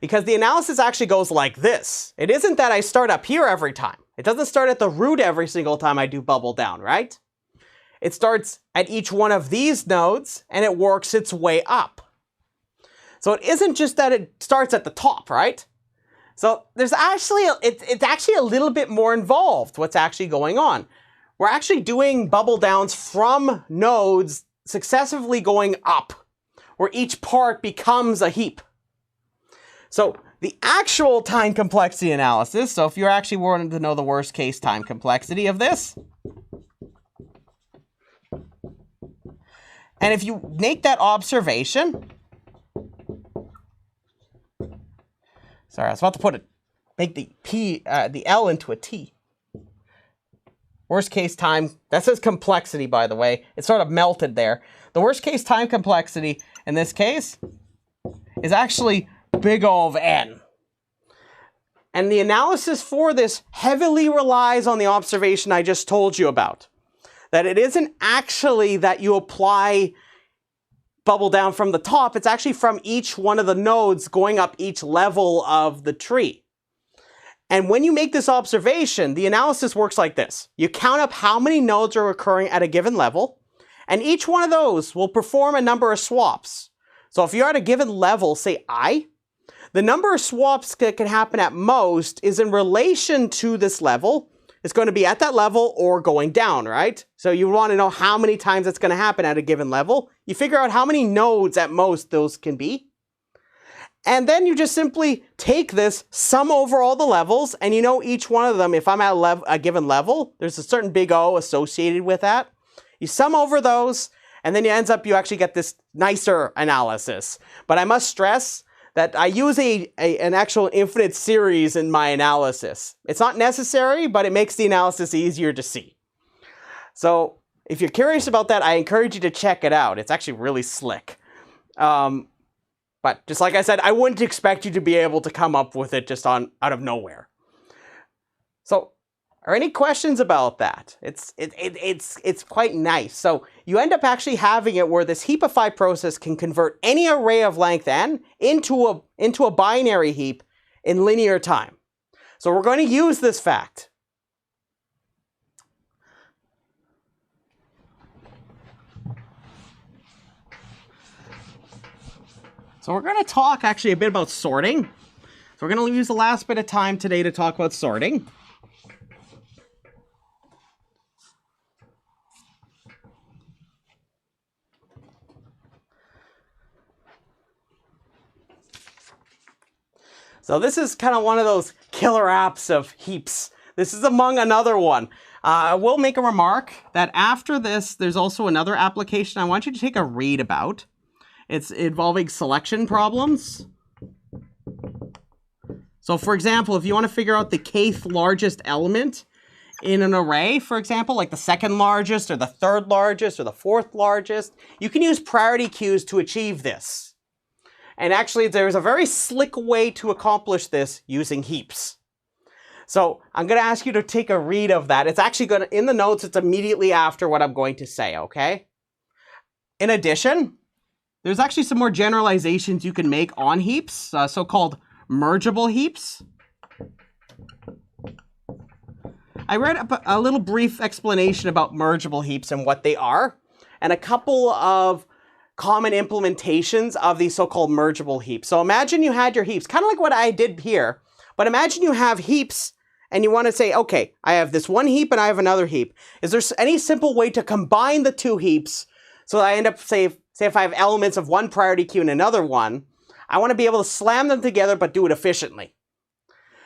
Because the analysis actually goes like this. It isn't that I start up here every time. It doesn't start at the root every single time I do bubble down, right? It starts at each one of these nodes and it works its way up. So it isn't just that it starts at the top, right? So there's actually, it's actually a little bit more involved what's actually going on. We're actually doing bubble downs from nodes successively going up, where each part becomes a heap. So the actual time complexity analysis, so if you're actually wanting to know the worst case time complexity of this, and if you make that observation, sorry, I was about to make the L into a T. Worst case time, that says complexity, by the way. It's sort of melted there. The worst case time complexity in this case is actually big O of N. And the analysis for this heavily relies on the observation I just told you about. That it isn't actually that you apply bubble down from the top, it's actually from each one of the nodes going up each level of the tree. And when you make this observation, the analysis works like this. You count up how many nodes are occurring at a given level, and each one of those will perform a number of swaps. So if you're at a given level, say I, the number of swaps that can happen at most is in relation to this level. It's going to be at that level or going down, right? So you want to know how many times it's going to happen at a given level. You figure out how many nodes at most those can be. And then you just simply take this, sum over all the levels, and you know each one of them, if I'm at a given level, there's a certain big O associated with that. You sum over those, and then you actually get this nicer analysis. But I must stress that I use an actual infinite series in my analysis. It's not necessary, but it makes the analysis easier to see. So if you're curious about that, I encourage you to check it out. It's actually really slick. But just like I said, I wouldn't expect you to be able to come up with it just out of nowhere. So, are any questions about that? It's quite nice. So you end up actually having it where this heapify process can convert any array of length n into a binary heap in linear time. So we're going to use this fact. So we're going to talk actually a bit about sorting. So we're going to use the last bit of time today to talk about sorting. So this is kind of one of those killer apps of heaps. This is among another one. I will make a remark that after this, there's also another application I want you to take a read about. It's involving selection problems. So for example, if you want to figure out the kth largest element in an array, for example, like the second largest or the third largest or the fourth largest, you can use priority queues to achieve this. And actually, there's a very slick way to accomplish this using heaps. So I'm going to ask you to take a read of that. It's actually going to, in the notes, it's immediately after what I'm going to say, okay? In addition, there's actually some more generalizations you can make on heaps, so-called mergeable heaps. I read a little brief explanation about mergeable heaps and what they are, and a couple of common implementations of these so-called mergeable heaps. So imagine you had your heaps, kind of like what I did here, but imagine you have heaps and you want to say, okay, I have this one heap and I have another heap. Is there any simple way to combine the two heaps so that I end up, say if I have elements of one priority queue and another one, I want to be able to slam them together but do it efficiently.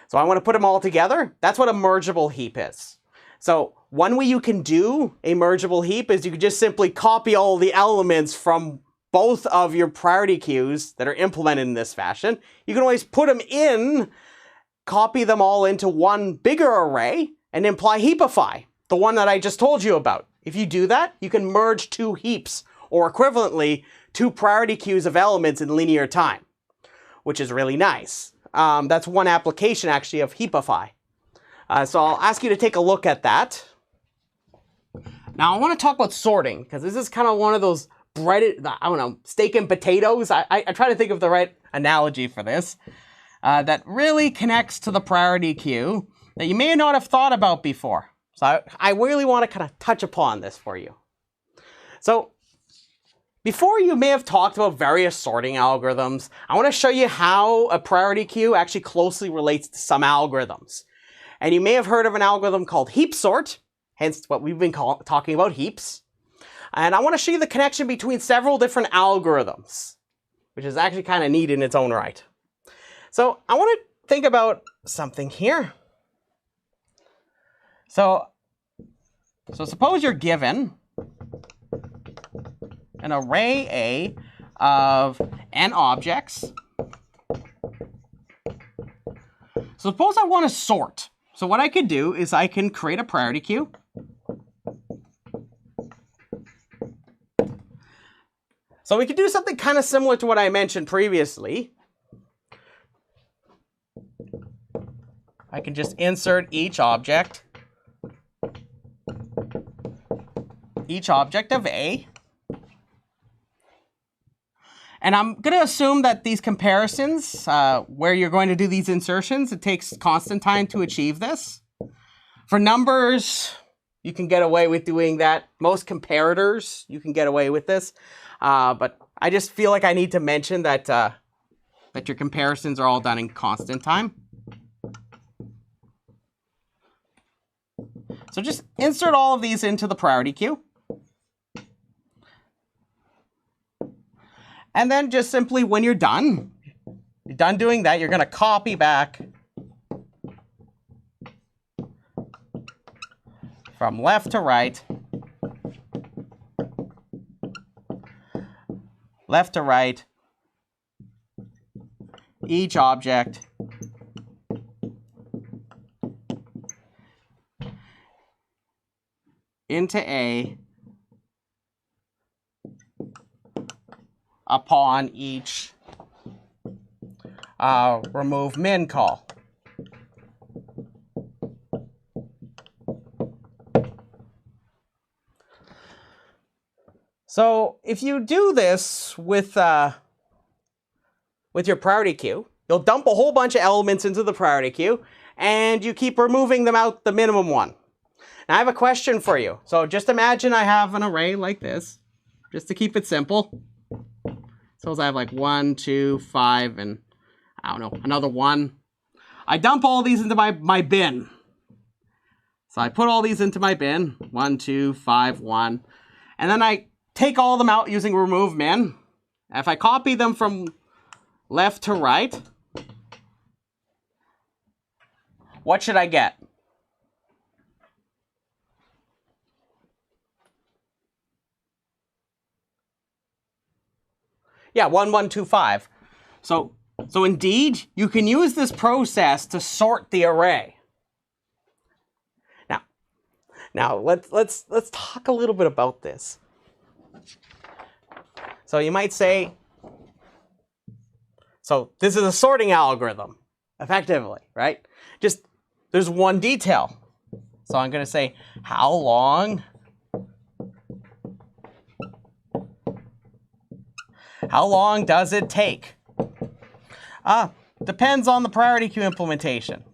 So I want to put them all together. That's what a mergeable heap is. So one way you can do a mergeable heap is you can just simply copy all the elements from both of your priority queues that are implemented in this fashion. You can always put them in, copy them all into one bigger array, and imply heapify, the one that I just told you about. If you do that, you can merge two heaps, or equivalently, two priority queues of elements in linear time, which is really nice. That's one application, actually, of heapify. So I'll ask you to take a look at that. Now I want to talk about sorting, because this is kind of one of those breaded, I don't know, steak and potatoes. I try to think of the right analogy for this. That really connects to the priority queue. that you may not have thought about before. So I really want to kind of touch upon this for you. So before you may have talked about various sorting algorithms, I want to show you how a priority queue actually closely relates to some algorithms. And you may have heard of an algorithm called heap sort, hence what we've been talking about, heaps. And I want to show you the connection between several different algorithms, which is actually kind of neat in its own right. So I want to think about something here. So suppose you're given an array A of n objects. Suppose I want to sort. So what I could do is I can create a priority queue. So we could do something kind of similar to what I mentioned previously. I can just insert each object of A. And I'm going to assume that these comparisons, where you're going to do these insertions, it takes constant time to achieve this. For numbers, you can get away with doing that. Most comparators, you can get away with this. But I just feel like I need to mention that, that your comparisons are all done in constant time. So just insert all of these into the priority queue. And then just simply when you're done doing that, you're going to copy back from left to right, each object into A upon each removeMin call. So if you do this with your priority queue, you'll dump a whole bunch of elements into the priority queue, and you keep removing them out the minimum one. Now I have a question for you. So just imagine I have an array like this, just to keep it simple. Suppose I have like 1, 2, 5, and I don't know, another 1. I dump all these into my bin. So I put all these into my bin, 1, 2, 5, 1. And then I take all of them out using removeMin. If I copy them from left to right, what should I get? Yeah, 1, 1, 2, 5. So indeed, you can use this process to sort the array. Now let's talk a little bit about this. So you might say, so this is a sorting algorithm, effectively, right? Just there's one detail. So I'm going to say, how long does it take? Depends on the priority queue implementation.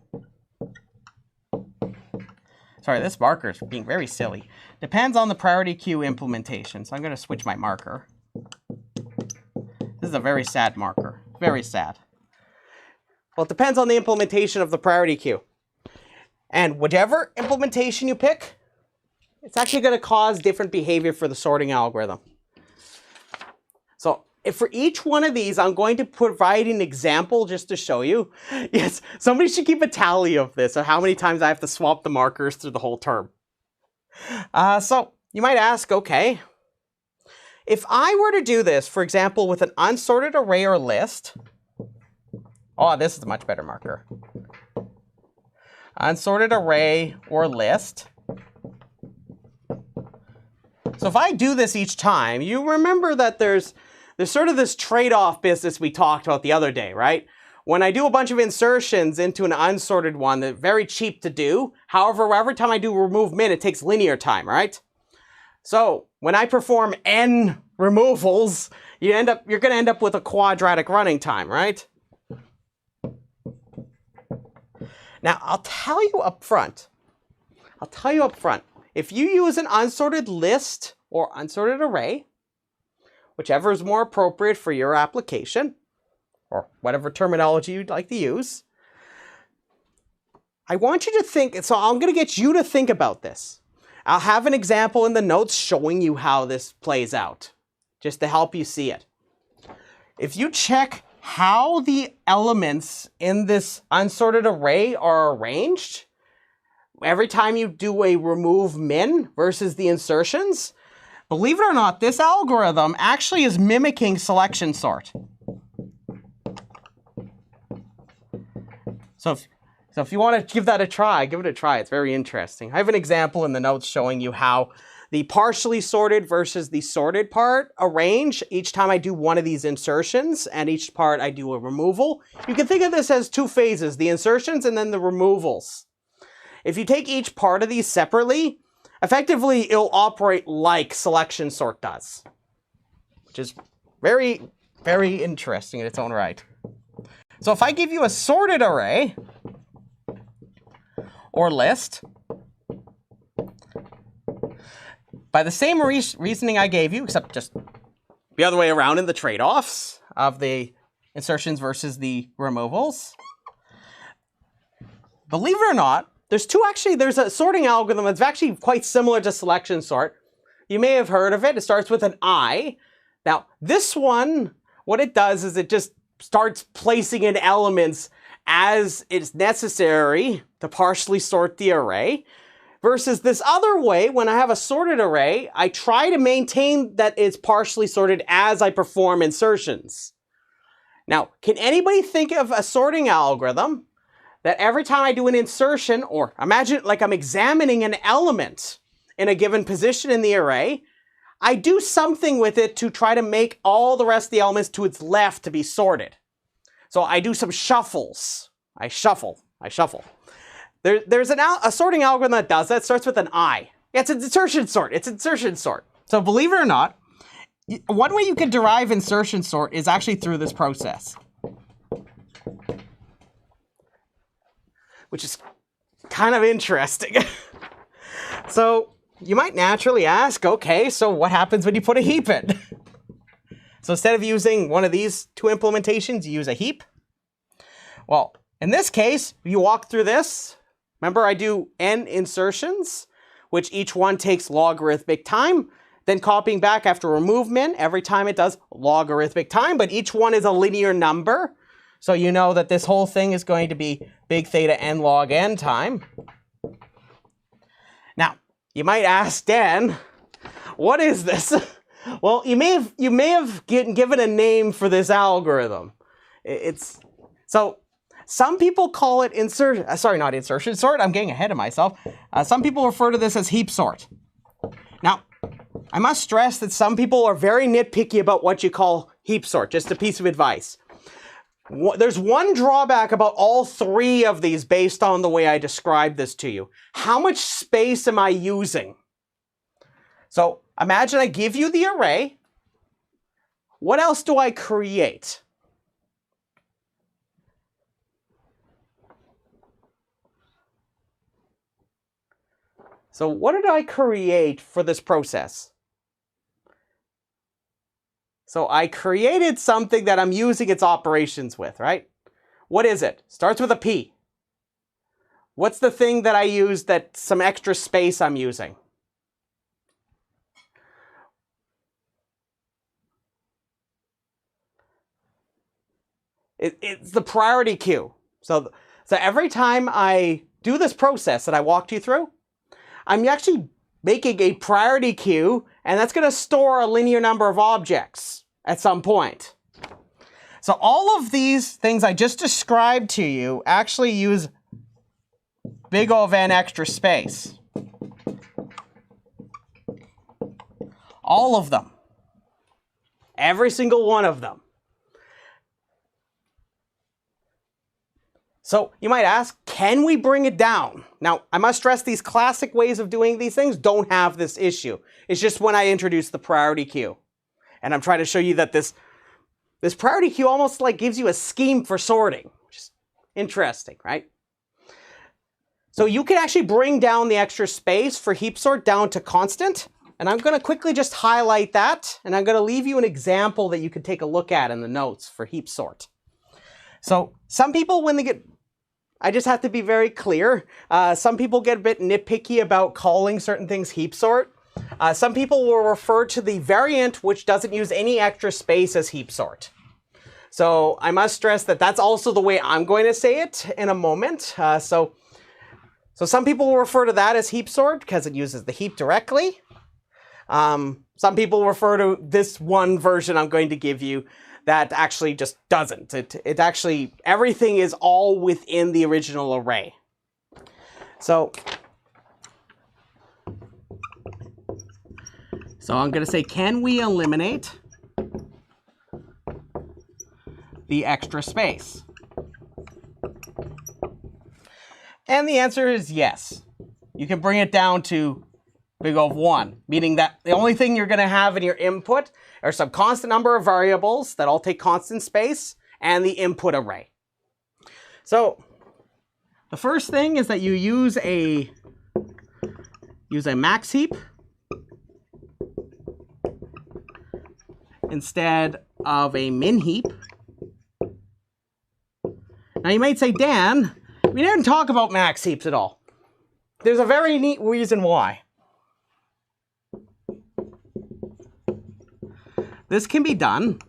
Sorry, this marker is being very silly. Depends on the priority queue implementation. So I'm going to switch my marker. This is a very sad marker. Very sad. Well, it depends on the implementation of the priority queue. And whichever implementation you pick, it's actually going to cause different behavior for the sorting algorithm. So if for each one of these, I'm going to provide an example just to show you. Yes, somebody should keep a tally of this, of how many times I have to swap the markers through the whole term. So you might ask, okay, if I were to do this, for example, with an unsorted array or list, oh, this is a much better marker. Unsorted array or list. So if I do this each time, you remember that there's sort of this trade-off business we talked about the other day, right? When I do a bunch of insertions into an unsorted one, they're very cheap to do. However, every time I do removeMin, it takes linear time, right? So when I perform n removals, you're going to end up with a quadratic running time, right? Now, I'll tell you up front, if you use an unsorted list or unsorted array, whichever is more appropriate for your application, or whatever terminology you'd like to use, I want you to think, so I'm going to get you to think about this. I'll have an example in the notes showing you how this plays out, just to help you see it. If you check how the elements in this unsorted array are arranged, every time you do a removeMin versus the insertions, believe it or not, this algorithm actually is mimicking selection sort. So if you want to give that a try, give it a try. It's very interesting. I have an example in the notes showing you how the partially sorted versus the sorted part arrange each time I do one of these insertions, and each part I do a removal. You can think of this as two phases, the insertions and then the removals. If you take each part of these separately, effectively it'll operate like selection sort does, which is very, very interesting in its own right. So if I give you a sorted array or list, by the same reasoning I gave you, except just the other way around in the trade-offs of the insertions versus the removals, believe it or not, there's a sorting algorithm that's actually quite similar to selection sort. You may have heard of it. It starts with an I. Now, this one, what it does is it just starts placing in elements as it's necessary to partially sort the array. Versus this other way, when I have a sorted array, I try to maintain that it's partially sorted as I perform insertions. Now, can anybody think of a sorting algorithm that every time I do an insertion, or imagine like I'm examining an element in a given position in the array, I do something with it to try to make all the rest of the elements to its left to be sorted. So I do some shuffles. I shuffle. There's a sorting algorithm that does that. It starts with an I. It's an insertion sort. So believe it or not, one way you can derive insertion sort is actually through this process, which is kind of interesting. So you might naturally ask, okay, so what happens when you put a heap in? So instead of using one of these two implementations, you use a heap. Well, in this case, you walk through this. Remember, I do n insertions, which each one takes logarithmic time. Then copying back after removeMin, every time it does logarithmic time, but each one is a linear number. So you know that this whole thing is going to be big theta n log n time. Now, you might ask, Dan, what is this? Well, you may have given a name for this algorithm. Some people call it not insertion sort. I'm getting ahead of myself. Some people refer to this as heap sort. Now, I must stress that some people are very nitpicky about what you call heap sort. Just a piece of advice. There's one drawback about all three of these based on the way I describe this to you. How much space am I using? So imagine I give you the array. What else do I create? So what did I create for this process? So I created something that I'm using its operations with, right? What is it? Starts with a P. What's the thing that I use that some extra space I'm using? It's the priority queue. So every time I do this process that I walked you through, I'm actually making a priority queue, and that's going to store a linear number of objects at some point. So all of these things I just described to you actually use big O of n extra space. All of them. Every single one of them. So you might ask, can we bring it down? Now, I must stress these classic ways of doing these things don't have this issue. It's just when I introduce the priority queue. And I'm trying to show you that this priority queue almost like gives you a scheme for sorting, which is interesting, right? So you can actually bring down the extra space for heap sort down to constant. And I'm going to quickly just highlight that. And I'm going to leave you an example that you can take a look at in the notes for heap sort. So some people, when they get, I just have to be very clear. Some people get a bit nitpicky about calling certain things heap sort. Some people will refer to the variant which doesn't use any extra space as heap sort. So I must stress that that's also the way I'm going to say it in a moment. So some people will refer to that as heap sort because it uses the heap directly. Some people refer to this one version I'm going to give you that actually just doesn't. It actually, everything is all within the original array. So I'm going to say, can we eliminate the extra space? And the answer is yes. You can bring it down to big O of 1, meaning that the only thing you're going to have in your input are some constant number of variables that all take constant space and the input array. So the first thing is that you use a max heap instead of a min heap. Now you might say, Dan, we didn't talk about max heaps at all. There's a very neat reason why. This can be done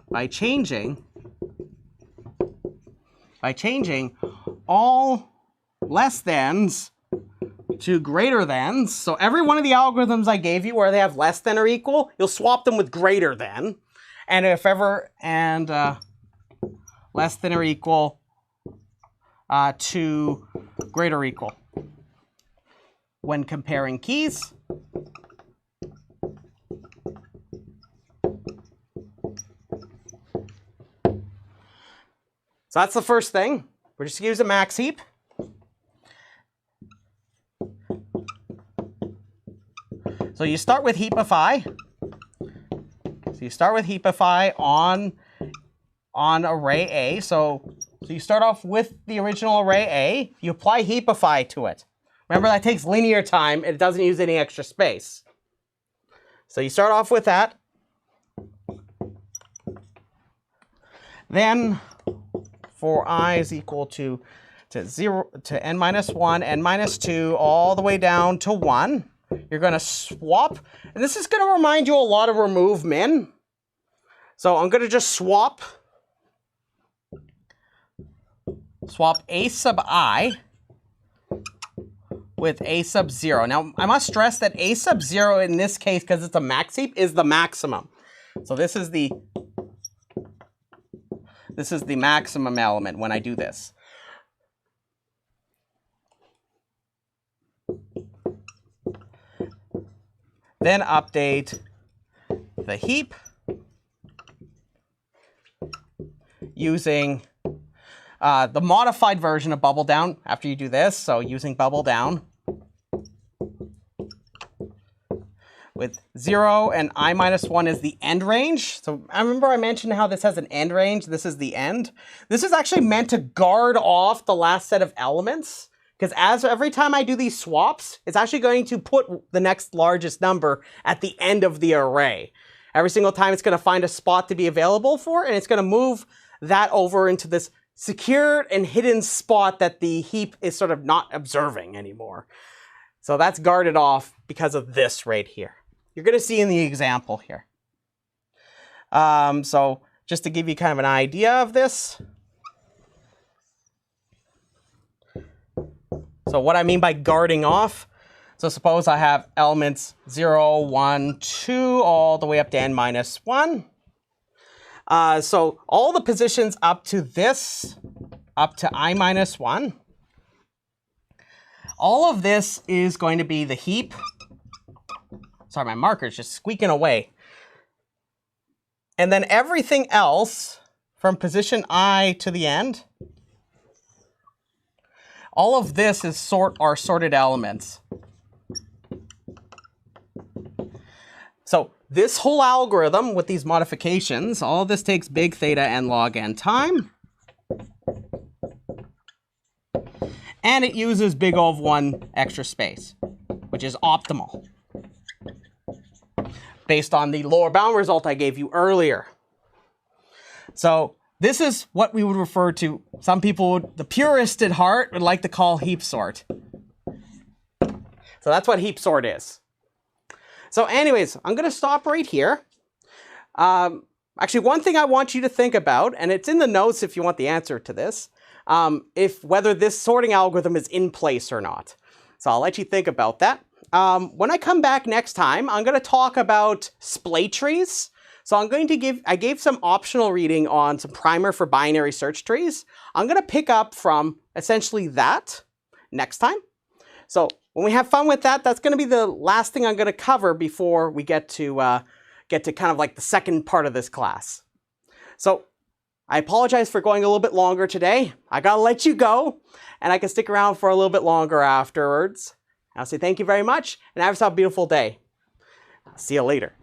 by changing all less thans to greater thans. So every one of the algorithms I gave you where they have less than or equal, you'll swap them with greater than. And if ever, less than or equal to greater or equal when comparing keys. So that's the first thing. We're just going to use a max heap. So you start with heapify. So you start with heapify on array A. So you start off with the original array A. You apply heapify to it. Remember, that takes linear time and it doesn't use any extra space. So you start off with that. Then for I is equal to 0 to n minus 1, n minus 2, all the way down to 1. You're going to swap. And this is going to remind you a lot of removeMin. So I'm going to just swap a sub I with a sub 0. Now, I must stress that a sub 0 in this case, because it's a max heap, is the maximum. So this is the maximum element when I do this. Then update the heap using the modified version of bubble down after you do this. So using bubble down with 0 and I minus 1 is the end range. So I remember I mentioned how this has an end range. This is the end. This is actually meant to guard off the last set of elements, because every time I do these swaps, it's actually going to put the next largest number at the end of the array. Every single time it's going to find a spot to be available for, and it's going to move that over into this secured and hidden spot that the heap is sort of not observing anymore. So that's guarded off because of this right here. You're going to see in the example here. So just to give you kind of an idea of this. So what I mean by guarding off, so suppose I have elements 0, 1, 2, all the way up to n minus 1. So all the positions up to this, up to I minus 1, all of this is going to be the heap. Sorry, my marker's just squeaking away. And then everything else from position I to the end, all of this is are sorted elements. So this whole algorithm with these modifications, all of this takes big theta and log n time. and it uses big O of 1 extra space, which is optimal, based on the lower bound result I gave you earlier. So this is what we would refer to, some people, the purist at heart, would like to call heap sort. So that's what heap sort is. So anyways, I'm going to stop right here. Actually, one thing I want you to think about, and it's in the notes if you want the answer to this, whether this sorting algorithm is in place or not. So I'll let you think about that. When I come back next time, I'm going to talk about splay trees. So I gave some optional reading on some primer for binary search trees. I'm going to pick up from essentially that next time. So when we have fun with that, that's going to be the last thing I'm going to cover before we get to kind of like the second part of this class. So I apologize for going a little bit longer today. I got to let you go, and I can stick around for a little bit longer afterwards. I'll say thank you very much, and have yourself a beautiful day. I'll see you later.